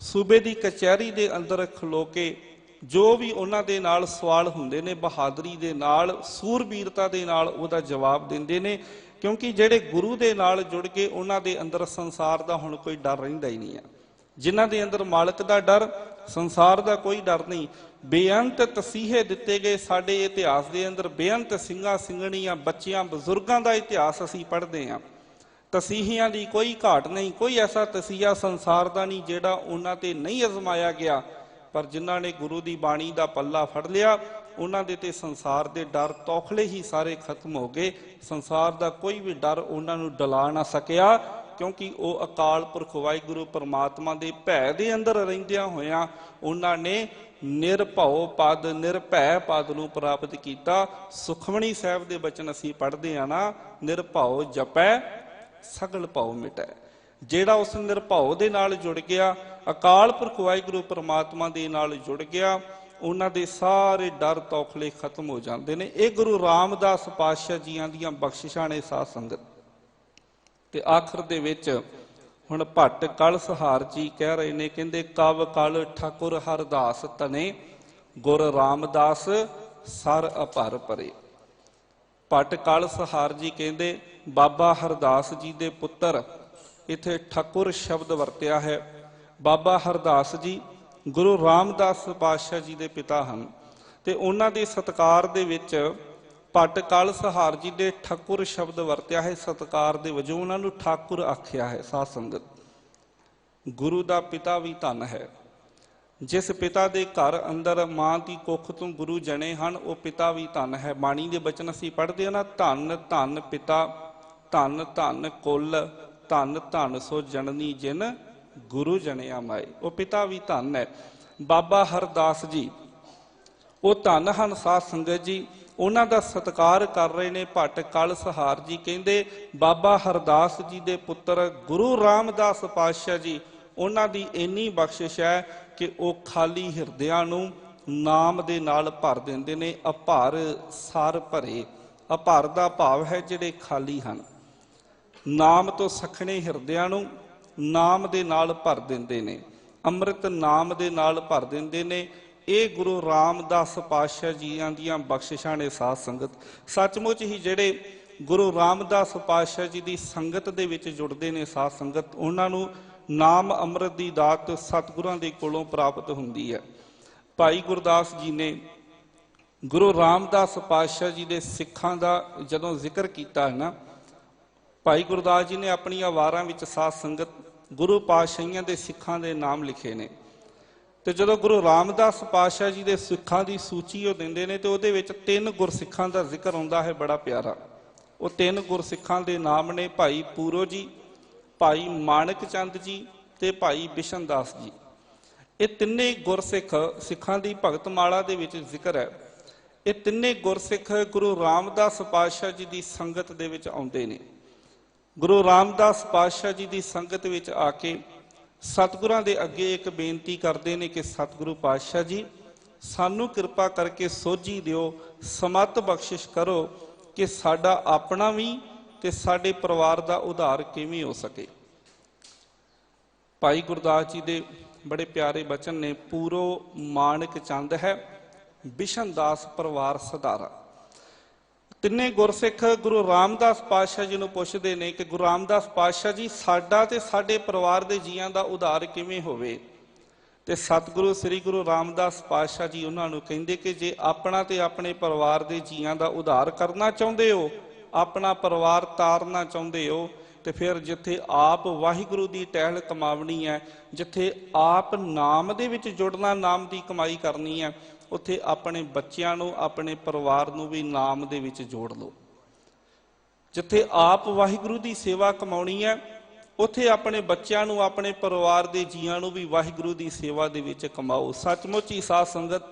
ਸੂਬੇ ਦੀ ਕਚਹਿਰੀ ਦੇ ਅੰਦਰ ਖਲੋ ਕੇ ਜੋ ਵੀ ਉਹਨਾਂ ਦੇ ਨਾਲ ਸਵਾਲ ਹੁੰਦੇ ਨੇ, ਬਹਾਦਰੀ ਦੇ ਨਾਲ ਸੂਰਬੀਰਤਾ ਦੇ ਨਾਲ ਉਹਦਾ ਜਵਾਬ ਦਿੰਦੇ ਨੇ, ਕਿਉਂਕਿ ਜਿਹੜੇ ਗੁਰੂ ਦੇ ਨਾਲ ਜੁੜ ਕੇ ਉਹਨਾਂ ਦੇ ਅੰਦਰ ਸੰਸਾਰ ਦਾ ਹੁਣ ਕੋਈ ਡਰ ਰਹਿੰਦਾ ਹੀ ਨਹੀਂ ਹੈ। ਜਿਨ੍ਹਾਂ ਦੇ ਅੰਦਰ ਮਾਲਕ ਦਾ ਡਰ, ਸੰਸਾਰ ਦਾ ਕੋਈ ਡਰ ਨਹੀਂ। ਬੇਅੰਤ ਤਸੀਹੇ ਦਿੱਤੇ ਗਏ ਸਾਡੇ ਇਤਿਹਾਸ ਦੇ ਅੰਦਰ, ਬੇਅੰਤ ਸਿੰਘਾਂ ਸਿੰਘਣੀਆਂ ਬੱਚਿਆਂ ਬਜ਼ੁਰਗਾਂ ਦਾ ਇਤਿਹਾਸ ਅਸੀਂ ਪੜ੍ਹਦੇ ਹਾਂ। ਤਸੀਹਿਆਂ ਦੀ ਕੋਈ ਘਾਟ ਨਹੀਂ, ਕੋਈ ਐਸਾ ਤਸੀਹਾ ਸੰਸਾਰ ਦਾ ਨਹੀਂ ਜਿਹੜਾ ਉਹਨਾਂ ਤੇ ਨਹੀਂ ਅਜ਼ਮਾਇਆ ਗਿਆ, ਪਰ ਜਿਨ੍ਹਾਂ ਨੇ ਗੁਰੂ ਦੀ ਬਾਣੀ ਦਾ ਪੱਲਾ ਫੜ ਲਿਆ ਉਹਨਾਂ ਦੇ ਤੇ ਸੰਸਾਰ ਦੇ ਡਰ ਤੌਖਲੇ ਹੀ ਸਾਰੇ ਖਤਮ ਹੋ ਗਏ। ਸੰਸਾਰ ਦਾ ਕੋਈ ਵੀ ਡਰ ਉਹਨਾਂ ਨੂੰ ਡਲਾ ਨਾ ਸਕਿਆ, ਕਿਉਂਕਿ ਉਹ ਅਕਾਲ ਪੁਰਖ ਵਾਹਿਗੁਰੂ ਪਰਮਾਤਮਾ ਦੇ ਭੈ ਦੇ ਅੰਦਰ ਰਹਿੰਦਿਆਂ ਹੋਇਆਂ ਉਹਨਾਂ ਨੇ ਨਿਰਭਉ ਪਦ, ਨਿਰਭੈ ਪਦ ਨੂੰ ਪ੍ਰਾਪਤ ਕੀਤਾ। ਸੁਖਮਣੀ ਸਾਹਿਬ ਦੇ ਬਚਨ ਅਸੀਂ ਪੜ੍ਹਦੇ ਹਾਂ ਨਾ, ਨਿਰਭਉ ਜਪੈ ਸਗਲ ਭਉ ਮਿਟੈ। ਜਿਹੜਾ ਉਸ ਨਿਰਭਉ ਦੇ ਨਾਲ ਜੁੜ ਗਿਆ, ਅਕਾਲ ਪੁਰਖ ਵਾਹਿਗੁਰੂ ਪਰਮਾਤਮਾ ਦੇ ਨਾਲ ਜੁੜ ਗਿਆ, ਉਹਨਾਂ ਦੇ ਸਾਰੇ ਡਰ ਤੌਖਲੇ ਖਤਮ ਹੋ ਜਾਂਦੇ ਨੇ। ਇਹ ਗੁਰੂ ਰਾਮਦਾਸ ਪਾਤਸ਼ਾਹ ਜੀਆਂ ਦੀਆਂ ਬਖਸ਼ਿਸ਼ਾਂ ਨੇ ਸਾਧ ਸੰਗਤ। ਤੇ ਆਖਰ ਦੇ ਵਿੱਚ ਹੁਣ ਭੱਟ ਕਲਸਹਾਰ ਜੀ ਕਹਿ ਰਹੇ ਨੇ, ਕਹਿੰਦੇ ਕਵ ਕਲ ਠਾਕੁਰ ਹਰਦਾਸ ਤਨੇ ਗੁਰ ਰਾਮਦਾਸ ਸਰ ਅਭਰ ਭਰੇ। ਭੱਟ ਕਲਸਹਾਰ ਜੀ ਕਹਿੰਦੇ ਬਾਬਾ ਹਰਦਾਸ ਜੀ ਦੇ ਪੁੱਤਰ, ਇੱਥੇ ਠਾਕੁਰ ਸ਼ਬਦ ਵਰਤਿਆ ਹੈ। ਬਾਬਾ ਹਰਦਾਸ ਜੀ ਗੁਰੂ ਰਾਮਦਾਸ ਪਾਤਸ਼ਾਹ ਜੀ ਦੇ ਪਿਤਾ ਹਨ ਤੇ ਉਹਨਾਂ ਦੇ ਸਤਿਕਾਰ ਦੇ ਵਿੱਚ ਭੱਟ ਕਲਸਹਾਰ ਜੀ ਦੇ ਠਾਕੁਰ ਸ਼ਬਦ ਵਰਤਿਆ ਹੈ। ਸਤਿਕਾਰ ਦੇ ਵਜੋਂ ਉਹਨਾਂ ਨੂੰ ਠਾਕੁਰ ਆਖਿਆ ਹੈ। ਸਾਧ ਸੰਗਤ ਗੁਰੂ ਦਾ ਪਿਤਾ ਵੀ ਧਨ ਹੈ। ਜਿਸ ਪਿਤਾ ਦੇ ਘਰ ਅੰਦਰ ਮਾਂ ਦੀ ਕੁੱਖ ਤੋਂ ਗੁਰੂ ਜਣੇ ਹਨ, ਉਹ ਪਿਤਾ ਵੀ ਧਨ ਹੈ। ਬਾਣੀ ਦੇ ਬਚਨ ਅਸੀਂ ਪੜ੍ਹਦੇ ਹਾਂ ਨਾ, ਧਨ ਧਨ ਪਿਤਾ, ਧਨ ਧਨ ਕੁਲ, ਧਨ ਧਨ ਸੋ ਜਨਨੀ ਜਿਨ ਗੁਰੂ ਜਣਿਆ ਮਾਏ। ਉਹ ਪਿਤਾ ਵੀ ਧਨ ਹੈ। ਬਾਬਾ ਹਰਦਾਸ ਜੀ ਉਹ ਧਨ ਹਨ। ਸਾਧ ਸੰਗਤ ਜੀ ਉਹਨਾਂ ਦਾ ਸਤਿਕਾਰ ਕਰ ਰਹੇ ਨੇ ਭੱਟ ਕਲਸਹਾਰ ਜੀ। ਕਹਿੰਦੇ ਬਾਬਾ ਹਰਦਾਸ ਜੀ ਦੇ ਪੁੱਤਰ ਗੁਰੂ ਰਾਮਦਾਸ ਪਾਤਸ਼ਾਹ ਜੀ, ਉਹਨਾਂ ਦੀ ਇੰਨੀ ਬਖਸ਼ਿਸ਼ ਹੈ ਕਿ ਉਹ ਖਾਲੀ ਹਿਰਦਿਆਂ ਨੂੰ ਨਾਮ ਦੇ ਨਾਲ ਭਰ ਦਿੰਦੇ ਨੇ। ਅਭਰ ਸਰ ਭਰੇ, ਅਭਰ ਦਾ ਭਾਵ ਹੈ ਜਿਹੜੇ ਖਾਲੀ ਹਨ। ਨਾਮ ਤੋਂ ਸਖਣੇ ਹਿਰਦਿਆਂ ਨੂੰ ਨਾਮ ਦੇ ਨਾਲ ਭਰ ਦਿੰਦੇ ਨੇ, ਅੰਮ੍ਰਿਤ ਨਾਮ ਦੇ ਨਾਲ ਭਰ ਦਿੰਦੇ ਨੇ। ਇਹ ਗੁਰੂ ਰਾਮਦਾਸ ਪਾਤਸ਼ਾਹ ਜੀਆਂ ਦੀਆਂ ਬਖਸ਼ਿਸ਼ਾਂ ਨੇ ਸਾਧ ਸੰਗਤ। ਸੱਚਮੁੱਚ ਹੀ ਜਿਹੜੇ ਗੁਰੂ ਰਾਮਦਾਸ ਪਾਤਸ਼ਾਹ ਜੀ ਦੀ ਸੰਗਤ ਦੇ ਵਿੱਚ ਜੁੜਦੇ ਨੇ ਸਾਧ ਸੰਗਤ, ਉਹਨਾਂ ਨੂੰ ਨਾਮ ਅੰਮ੍ਰਿਤ ਦੀ ਦਾਤ ਸਤਿਗੁਰਾਂ ਦੇ ਕੋਲੋਂ ਪ੍ਰਾਪਤ ਹੁੰਦੀ ਹੈ। ਭਾਈ ਗੁਰਦਾਸ ਜੀ ਨੇ ਗੁਰੂ ਰਾਮਦਾਸ ਪਾਤਸ਼ਾਹ ਜੀ ਦੇ ਸਿੱਖਾਂ ਦਾ ਜਦੋਂ ਜ਼ਿਕਰ ਕੀਤਾ ਹੈ ਨਾ, ਭਾਈ ਗੁਰਦਾਸ ਜੀ ਨੇ ਆਪਣੀਆਂ ਵਾਰਾਂ ਵਿੱਚ ਸਾਧ ਸੰਗਤ ਗੁਰੂ ਪਾਤਸ਼ਾਹੀਆਂ ਦੇ ਸਿੱਖਾਂ ਦੇ ਨਾਮ ਲਿਖੇ ਨੇ। ਤੇ ਜਦੋਂ ਗੁਰੂ ਰਾਮਦਾਸ ਪਾਤਸ਼ਾਹ ਜੀ ਦੇ ਸਿੱਖਾਂ ਦੀ ਸੂਚੀ ਉਹ ਦਿੰਦੇ ਨੇ ਤੇ ਉਹਦੇ ਵਿੱਚ 3 ਗੁਰਸਿੱਖਾਂ ਦਾ ਜ਼ਿਕਰ ਆਉਂਦਾ ਹੈ ਬੜਾ ਪਿਆਰਾ। ਉਹ 3 ਗੁਰਸਿੱਖਾਂ ਦੇ ਨਾਮ ਨੇ ਭਾਈ ਪੂਰੋ ਜੀ, ਭਾਈ ਮਾਨਕ ਚੰਦ ਜੀ ਤੇ ਭਾਈ ਬਿਸ਼ਨ ਦਾਸ ਜੀ। ਇਹ ਤਿੰਨੇ ਗੁਰਸਿੱਖ, ਸਿੱਖਾਂ ਦੀ ਭਗਤ ਮਾਲਾ ਦੇ ਵਿੱਚ ਜ਼ਿਕਰ ਹੈ, ਇਹ ਤਿੰਨੇ ਗੁਰਸਿੱਖ ਗੁਰੂ ਰਾਮਦਾਸ ਪਾਤਸ਼ਾਹ ਜੀ ਦੀ ਸੰਗਤ ਦੇ ਵਿੱਚ ਆਉਂਦੇ ਨੇ। ਗੁਰੂ ਰਾਮਦਾਸ ਪਾਤਸ਼ਾਹ ਜੀ ਦੀ ਸੰਗਤ ਵਿੱਚ ਆ ਕੇ ਸਤਿਗੁਰਾਂ ਦੇ ਅੱਗੇ ਇੱਕ ਬੇਨਤੀ ਕਰਦੇ ਨੇ ਕਿ ਸਤਿਗੁਰੂ ਪਾਤਸ਼ਾਹ ਜੀ, ਸਾਨੂੰ ਕਿਰਪਾ ਕਰਕੇ ਸੋਝੀ ਦਿਓ, ਸਮੱਤ ਬਖਸ਼ਿਸ਼ ਕਰੋ ਕਿ ਸਾਡਾ ਆਪਣਾ ਵੀ ਤੇ ਸਾਡੇ ਪਰਿਵਾਰ ਦਾ ਉਧਾਰ ਕਿਵੇਂ ਹੋ ਸਕੇ। ਭਾਈ ਗੁਰਦਾਸ ਜੀ ਦੇ ਬੜੇ ਪਿਆਰੇ ਬਚਨ ਨੇ, ਪੂਰੋ ਮਾਨਕ ਚੰਦ ਹੈ, ਬਿਸ਼ਨ ਦਾਸ ਪਰਿਵਾਰ ਸਧਾਰਾ। ਤਿੰਨੇ ਗੁਰਸਿੱਖ ਗੁਰੂ ਰਾਮਦਾਸ ਪਾਤਸ਼ਾਹ ਜੀ ਨੂੰ ਪੁੱਛਦੇ ਨੇ ਕਿ ਗੁਰੂ ਰਾਮਦਾਸ ਪਾਤਸ਼ਾਹ ਜੀ, ਸਾਡਾ ਤੇ ਸਾਡੇ ਪਰਿਵਾਰ ਦੇ ਜੀਆਂ ਦਾ ਉਧਾਰ ਕਿਵੇਂ ਹੋਵੇ। ਤੇ ਸਤਿਗੁਰੂ ਸ੍ਰੀ ਗੁਰੂ ਰਾਮਦਾਸ ਪਾਤਸ਼ਾਹ ਜੀ ਉਹਨਾਂ ਨੂੰ ਕਹਿੰਦੇ ਕਿ ਜੇ ਆਪਣਾ ਤੇ ਆਪਣੇ ਪਰਿਵਾਰ ਦੇ ਜੀਆਂ ਦਾ ਉਧਾਰ ਕਰਨਾ ਚਾਹੁੰਦੇ ਹੋ, ਆਪਣਾ ਪਰਿਵਾਰ ਤਾਰਨਾ ਚਾਹੁੰਦੇ ਹੋ, ਤੇ ਫਿਰ ਜਿੱਥੇ ਆਪ ਵਾਹਿਗੁਰੂ ਦੀ ਟਹਿਲ ਕਮਾਵਣੀ ਹੈ, ਜਿੱਥੇ ਆਪ ਨਾਮ ਦੇ ਵਿੱਚ ਜੁੜਨਾ, ਨਾਮ ਦੀ ਕਮਾਈ ਕਰਨੀ ਹੈ, ਉੱਥੇ ਆਪਣੇ ਬੱਚਿਆਂ ਨੂੰ, ਆਪਣੇ ਪਰਿਵਾਰ ਨੂੰ ਵੀ ਨਾਮ ਦੇ ਵਿੱਚ ਜੋੜ ਲਓ। ਜਿੱਥੇ ਆਪ ਵਾਹਿਗੁਰੂ ਦੀ ਸੇਵਾ ਕਮਾਉਣੀ ਹੈ, ਉੱਥੇ ਆਪਣੇ ਬੱਚਿਆਂ ਨੂੰ, ਆਪਣੇ ਪਰਿਵਾਰ ਦੇ ਜੀਆਂ ਨੂੰ ਵੀ ਵਾਹਿਗੁਰੂ ਦੀ ਸੇਵਾ ਦੇ ਵਿੱਚ ਕਮਾਓ। ਸੱਚਮੁੱਚ ਹੀ ਸਾਧ ਸੰਗਤ,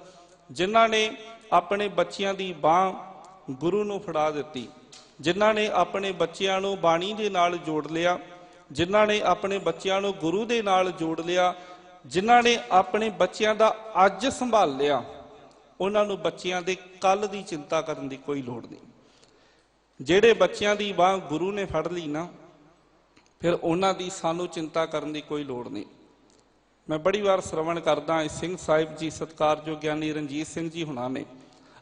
ਜਿਨ੍ਹਾਂ ਨੇ ਆਪਣੇ ਬੱਚਿਆਂ ਦੀ ਬਾਂਹ ਗੁਰੂ ਨੂੰ ਫੜਾ ਦਿੱਤੀ, ਜਿਨ੍ਹਾਂ ਨੇ ਆਪਣੇ ਬੱਚਿਆਂ ਨੂੰ ਬਾਣੀ ਦੇ ਨਾਲ ਜੋੜ ਲਿਆ, ਜਿਨ੍ਹਾਂ ਨੇ ਆਪਣੇ ਬੱਚਿਆਂ ਨੂੰ ਗੁਰੂ ਦੇ ਨਾਲ ਜੋੜ ਲਿਆ, ਜਿਨ੍ਹਾਂ ਨੇ ਆਪਣੇ ਬੱਚਿਆਂ ਦਾ ਅੱਜ ਸੰਭਾਲ ਲਿਆ, ਉਹਨਾਂ ਨੂੰ ਬੱਚਿਆਂ ਦੇ ਕੱਲ ਦੀ ਚਿੰਤਾ ਕਰਨ ਦੀ ਕੋਈ ਲੋੜ ਨਹੀਂ। ਜਿਹੜੇ ਬੱਚਿਆਂ ਦੀ ਬਾਂਹ ਗੁਰੂ ਨੇ ਫੜ ਲਈ ਨਾ, ਫਿਰ ਉਹਨਾਂ ਦੀ ਸਾਨੂੰ ਚਿੰਤਾ ਕਰਨ ਦੀ ਕੋਈ ਲੋੜ ਨਹੀਂ। ਮੈਂ ਬੜੀ ਵਾਰ ਸਰਵਣ ਕਰਦਾ, ਸਿੰਘ ਸਾਹਿਬ ਜੀ ਸਤਿਕਾਰਯੋਗ ਗਿਆਨੀ ਰਣਜੀਤ ਸਿੰਘ ਜੀ ਹੁਣਾਂ ਨੇ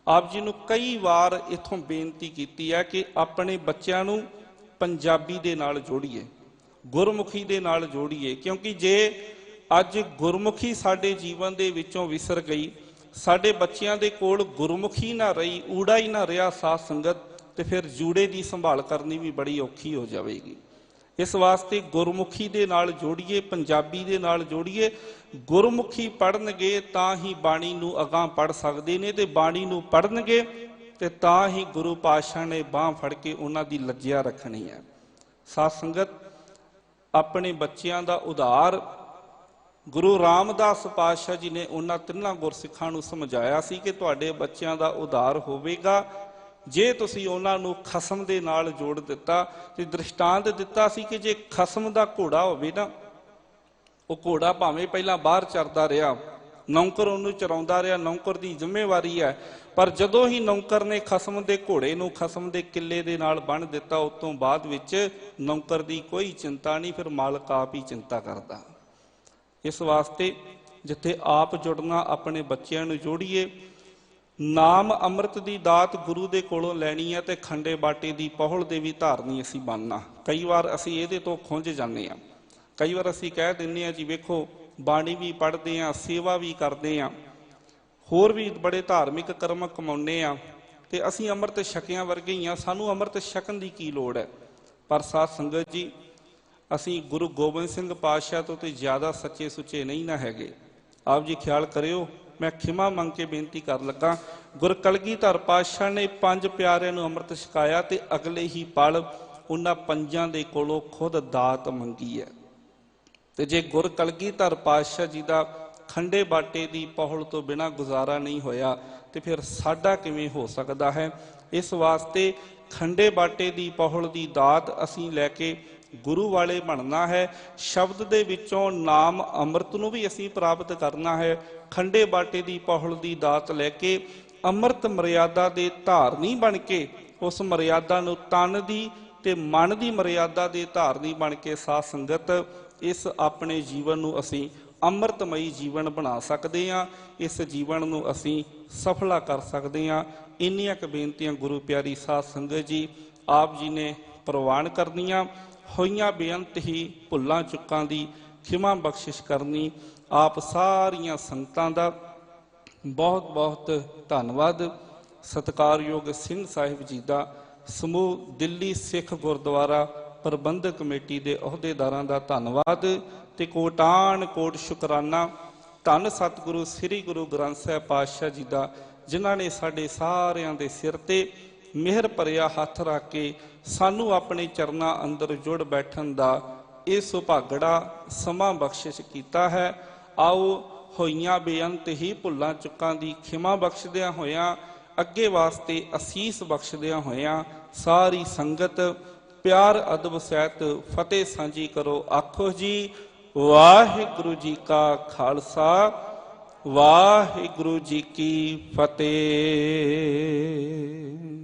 ਆਪ ਜੀ ਨੂੰ ਕਈ ਵਾਰ ਇੱਥੋਂ ਬੇਨਤੀ ਕੀਤੀ ਹੈ ਕਿ ਆਪਣੇ ਬੱਚਿਆਂ ਨੂੰ ਪੰਜਾਬੀ ਦੇ ਨਾਲ ਜੋੜੀਏ, ਗੁਰਮੁਖੀ ਦੇ ਨਾਲ ਜੋੜੀਏ। ਕਿਉਂਕਿ ਜੇ ਅੱਜ ਗੁਰਮੁਖੀ ਸਾਡੇ ਜੀਵਨ ਦੇ ਵਿੱਚੋਂ ਵਿਸਰ ਗਈ, ਸਾਡੇ ਬੱਚਿਆਂ ਦੇ ਕੋਲ ਗੁਰਮੁਖੀ ਨਾ ਰਹੀ, ਊੜਾ ਹੀ ਨਾ ਰਿਹਾ ਸਾਧ ਸੰਗਤ, ਤੇ ਫਿਰ ਜੂੜੇ ਦੀ ਸੰਭਾਲ ਕਰਨੀ ਵੀ ਬੜੀ ਔਖੀ ਹੋ ਜਾਵੇਗੀ। ਇਸ ਵਾਸਤੇ ਗੁਰਮੁਖੀ ਦੇ ਨਾਲ ਜੋੜੀਏ, ਪੰਜਾਬੀ ਦੇ ਨਾਲ ਜੋੜੀਏ। ਗੁਰਮੁਖੀ ਪੜ੍ਹਨਗੇ ਤਾਂ ਹੀ ਬਾਣੀ ਨੂੰ ਅਗਾਂਹ ਪੜ੍ਹ ਸਕਦੇ ਨੇ, ਤੇ ਬਾਣੀ ਨੂੰ ਪੜ੍ਹਨਗੇ ਤੇ ਤਾਂ ਹੀ ਗੁਰੂ ਪਾਤਸ਼ਾਹ ਨੇ ਬਾਂਹ ਫੜ ਕੇ ਉਹਨਾਂ ਦੀ ਲੱਜਿਆ ਰੱਖਣੀ ਹੈ। ਸਾਧ ਸੰਗਤ, ਆਪਣੇ ਬੱਚਿਆਂ ਦਾ ਉਧਾਰ ਗੁਰੂ ਰਾਮਦਾਸ ਪਾਤਸ਼ਾਹ ਜੀ ਨੇ ਉਹਨਾਂ ਤਿੰਨਾਂ ਗੁਰਸਿੱਖਾਂ ਨੂੰ ਸਮਝਾਇਆ ਸੀ ਕਿ ਤੁਹਾਡੇ ਬੱਚਿਆਂ ਦਾ ਉਧਾਰ ਹੋਵੇਗਾ ਜੇ ਤੁਸੀਂ ਉਹਨਾਂ ਨੂੰ ਖਸਮ ਦੇ ਨਾਲ ਜੋੜ ਦਿੱਤਾ। ਤੇ ਦ੍ਰਿਸ਼ਟਾਂਤ ਦਿੱਤਾ ਸੀ ਕਿ ਜੇ ਖਸਮ ਦਾ ਘੋੜਾ ਹੋਵੇ ਨਾ, ਉਹ ਘੋੜਾ ਭਾਵੇਂ ਪਹਿਲਾਂ ਬਾਹਰ ਚਰਦਾ ਰਿਹਾ, ਨੌਕਰ ਉਹਨੂੰ ਚਰਾਉਂਦਾ ਰਿਹਾ, ਨੌਕਰ ਦੀ ਜ਼ਿੰਮੇਵਾਰੀ ਹੈ, ਪਰ ਜਦੋਂ ਹੀ ਨੌਕਰ ਨੇ ਖਸਮ ਦੇ ਘੋੜੇ ਨੂੰ ਖਸਮ ਦੇ ਕਿੱਲੇ ਦੇ ਨਾਲ ਬੰਨ੍ਹ ਦਿੱਤਾ, ਉਸ ਤੋਂ ਬਾਅਦ ਵਿੱਚ ਨੌਕਰ ਦੀ ਕੋਈ ਚਿੰਤਾ ਨਹੀਂ, ਫਿਰ ਮਾਲਕ ਆਪ ਹੀ ਚਿੰਤਾ ਕਰਦਾ। ਇਸ ਵਾਸਤੇ ਜਿੱਥੇ ਆਪ ਜੁੜਨਾ, ਆਪਣੇ ਬੱਚਿਆਂ ਨੂੰ ਜੋੜੀਏ। ਨਾਮ ਅੰਮ੍ਰਿਤ ਦੀ ਦਾਤ ਗੁਰੂ ਦੇ ਕੋਲੋਂ ਲੈਣੀ ਹੈ ਤੇ ਖੰਡੇ ਬਾਟੇ ਦੀ ਪਹੁਲ ਦੇ ਵੀ ਧਾਰਨੀ ਅਸੀਂ ਬਣਨਾ। ਕਈ ਵਾਰ ਅਸੀਂ ਇਹਦੇ ਤੋਂ ਖੁੰਝ ਜਾਂਦੇ ਹਾਂ। ਕਈ ਵਾਰ ਅਸੀਂ ਕਹਿ ਦਿੰਦੇ ਹਾਂ ਜੀ ਵੇਖੋ, ਬਾਣੀ ਵੀ ਪੜ੍ਹਦੇ ਹਾਂ, ਸੇਵਾ ਵੀ ਕਰਦੇ ਹਾਂ, ਹੋਰ ਵੀ ਬੜੇ ਧਾਰਮਿਕ ਕਰਮ ਕਮਾਉਂਦੇ ਹਾਂ, ਤੇ ਅਸੀਂ ਅੰਮ੍ਰਿਤ ਛਕਿਆਂ ਵਰਗੇ ਹੀ ਹਾਂ, ਸਾਨੂੰ ਅੰਮ੍ਰਿਤ ਛਕਣ ਦੀ ਕੀ ਲੋੜ ਹੈ। ਪਰ ਸਾਧ ਸੰਗਤ ਜੀ, ਅਸੀਂ ਗੁਰੂ ਗੋਬਿੰਦ ਸਿੰਘ ਪਾਤਸ਼ਾਹ ਤੋਂ ਤੇ ਜ਼ਿਆਦਾ ਸੱਚੇ ਸੁੱਚੇ ਨਹੀਂ ਨਾ ਹੈਗੇ। ਆਪ ਜੀ ਖਿਆਲ ਕਰਿਓ, ਮੈਂ ਖਿਮਾ ਮੰਗ ਕੇ ਬੇਨਤੀ ਕਰ ਲੱਗਾ, ਗੁਰ ਕਲਗੀਧਰ ਪਾਤਸ਼ਾਹ ਨੇ 5 ਪਿਆਰਿਆਂ ਨੂੰ ਅੰਮ੍ਰਿਤ ਛਕਾਇਆ ਤੇ ਅਗਲੇ ਹੀ ਪਲ ਉਹਨਾਂ 5 ਦੇ ਕੋਲੋਂ ਖੁਦ ਦਾਤ ਮੰਗੀ ਹੈ। ਤੇ ਜੇ ਗੁਰ ਕਲਗੀਧਰ ਪਾਤਸ਼ਾਹ ਜੀ ਦਾ ਖੰਡੇ ਬਾਟੇ ਦੀ ਪਹੁਲ ਤੋਂ ਬਿਨਾਂ ਗੁਜ਼ਾਰਾ ਨਹੀਂ ਹੋਇਆ, ਤੇ ਫਿਰ ਸਾਡਾ ਕਿਵੇਂ ਹੋ ਸਕਦਾ ਹੈ। ਇਸ ਵਾਸਤੇ ਖੰਡੇ ਬਾਟੇ ਦੀ ਪਹੁਲ ਦੀ ਦਾਤ ਅਸੀਂ ਲੈ ਕੇ ਗੁਰੂ ਵਾਲੇ ਬਣਨਾ ਹੈ। ਸ਼ਬਦ ਦੇ ਵਿੱਚੋਂ ਨਾਮ ਅੰਮ੍ਰਿਤ ਨੂੰ ਵੀ ਅਸੀਂ ਪ੍ਰਾਪਤ ਕਰਨਾ ਹੈ। ਖੰਡੇ ਬਾਟੇ ਦੀ ਪਹੁਲ ਦੀ ਦਾਤ ਲੈ ਕੇ ਅੰਮ੍ਰਿਤ ਮਰਿਆਦਾ ਦੇ ਧਾਰਨੀ ਬਣ ਕੇ, ਉਸ ਮਰਿਆਦਾ ਨੂੰ ਤਨ ਦੀ ਤੇ ਮਨ ਦੀ ਮਰਿਆਦਾ ਦੇ ਧਾਰਨੀ ਬਣ ਕੇ ਸਾਧ ਸੰਗਤ, ਇਸ ਆਪਣੇ ਜੀਵਨ ਨੂੰ ਅਸੀਂ ਅੰਮ੍ਰਿਤਮਈ ਜੀਵਨ ਬਣਾ ਸਕਦੇ ਹਾਂ। ਇਸ ਜੀਵਨ ਨੂੰ ਅਸੀਂ ਸਫਲਾ ਕਰ ਸਕਦੇ ਹਾਂ। ਇੰਨੀਆਂ ਕੁ ਬੇਨਤੀਆਂ ਗੁਰੂ ਪਿਆਰੀ ਸਾਧ ਸੰਗਤ ਜੀ ਆਪ ਜੀ ਨੇ ਪ੍ਰਵਾਨ ਕਰਨੀਆਂ। ਹੋਈਆਂ ਬੇਅੰਤ ਹੀ ਭੁੱਲਾਂ ਚੁੱਕਾਂ ਦੀ ਖਿਮਾ ਬਖਸ਼ਿਸ਼ ਕਰਨੀ। ਆਪ ਸਾਰੀਆਂ ਸੰਗਤਾਂ ਦਾ ਬਹੁਤ ਬਹੁਤ ਧੰਨਵਾਦ। ਸਤਿਕਾਰਯੋਗ ਸਿੰਘ ਸਾਹਿਬ ਜੀ ਦਾ, ਸਮੂਹ ਦਿੱਲੀ ਸਿੱਖ ਗੁਰਦੁਆਰਾ ਪ੍ਰਬੰਧਕ ਕਮੇਟੀ ਦੇ ਅਹੁਦੇਦਾਰਾਂ ਦਾ ਧੰਨਵਾਦ ਤੇ ਕੋਟਾਨ ਕੋਟ ਸ਼ੁਕਰਾਨਾ ਧੰਨ ਸਤਿਗੁਰੂ ਸ੍ਰੀ ਗੁਰੂ ਗ੍ਰੰਥ ਸਾਹਿਬ ਪਾਤਸ਼ਾਹ ਜੀ ਦਾ, ਜਿਨ੍ਹਾਂ ਨੇ ਸਾਡੇ ਸਾਰਿਆਂ ਦੇ ਸਿਰ ਤੇ ਮਿਹਰ ਭਰਿਆ ਹੱਥ ਰੱਖ ਕੇ ਸਾਨੂੰ ਆਪਣੇ ਚਰਨਾਂ ਅੰਦਰ ਜੁੜ ਬੈਠਣ ਦਾ ਇਹ ਸੁਭਾਗੜਾ ਸਮਾਂ ਬਖਸ਼ਿਸ਼ ਕੀਤਾ ਹੈ। ਆਓ ਹੋਈਆਂ ਬੇਅੰਤ ਹੀ ਭੁੱਲਾਂ ਚੁੱਕਾਂ ਦੀ ਖਿਮਾ ਬਖਸ਼ਦਿਆਂ ਹੋਇਆਂ, ਅੱਗੇ ਵਾਸਤੇ ਅਸੀਸ ਬਖਸ਼ਦਿਆਂ ਹੋਇਆਂ ਸਾਰੀ ਸੰਗਤ ਪਿਆਰ ਅਦਬ ਸਹਿਤ ਫਤਿਹ ਸਾਂਝੀ ਕਰੋ। ਆਖੋ ਜੀ ਵਾਹਿਗੁਰੂ ਜੀ ਕਾ ਖਾਲਸਾ, ਵਾਹਿਗੁਰੂ ਜੀ ਕੀ ਫਤਿਹ।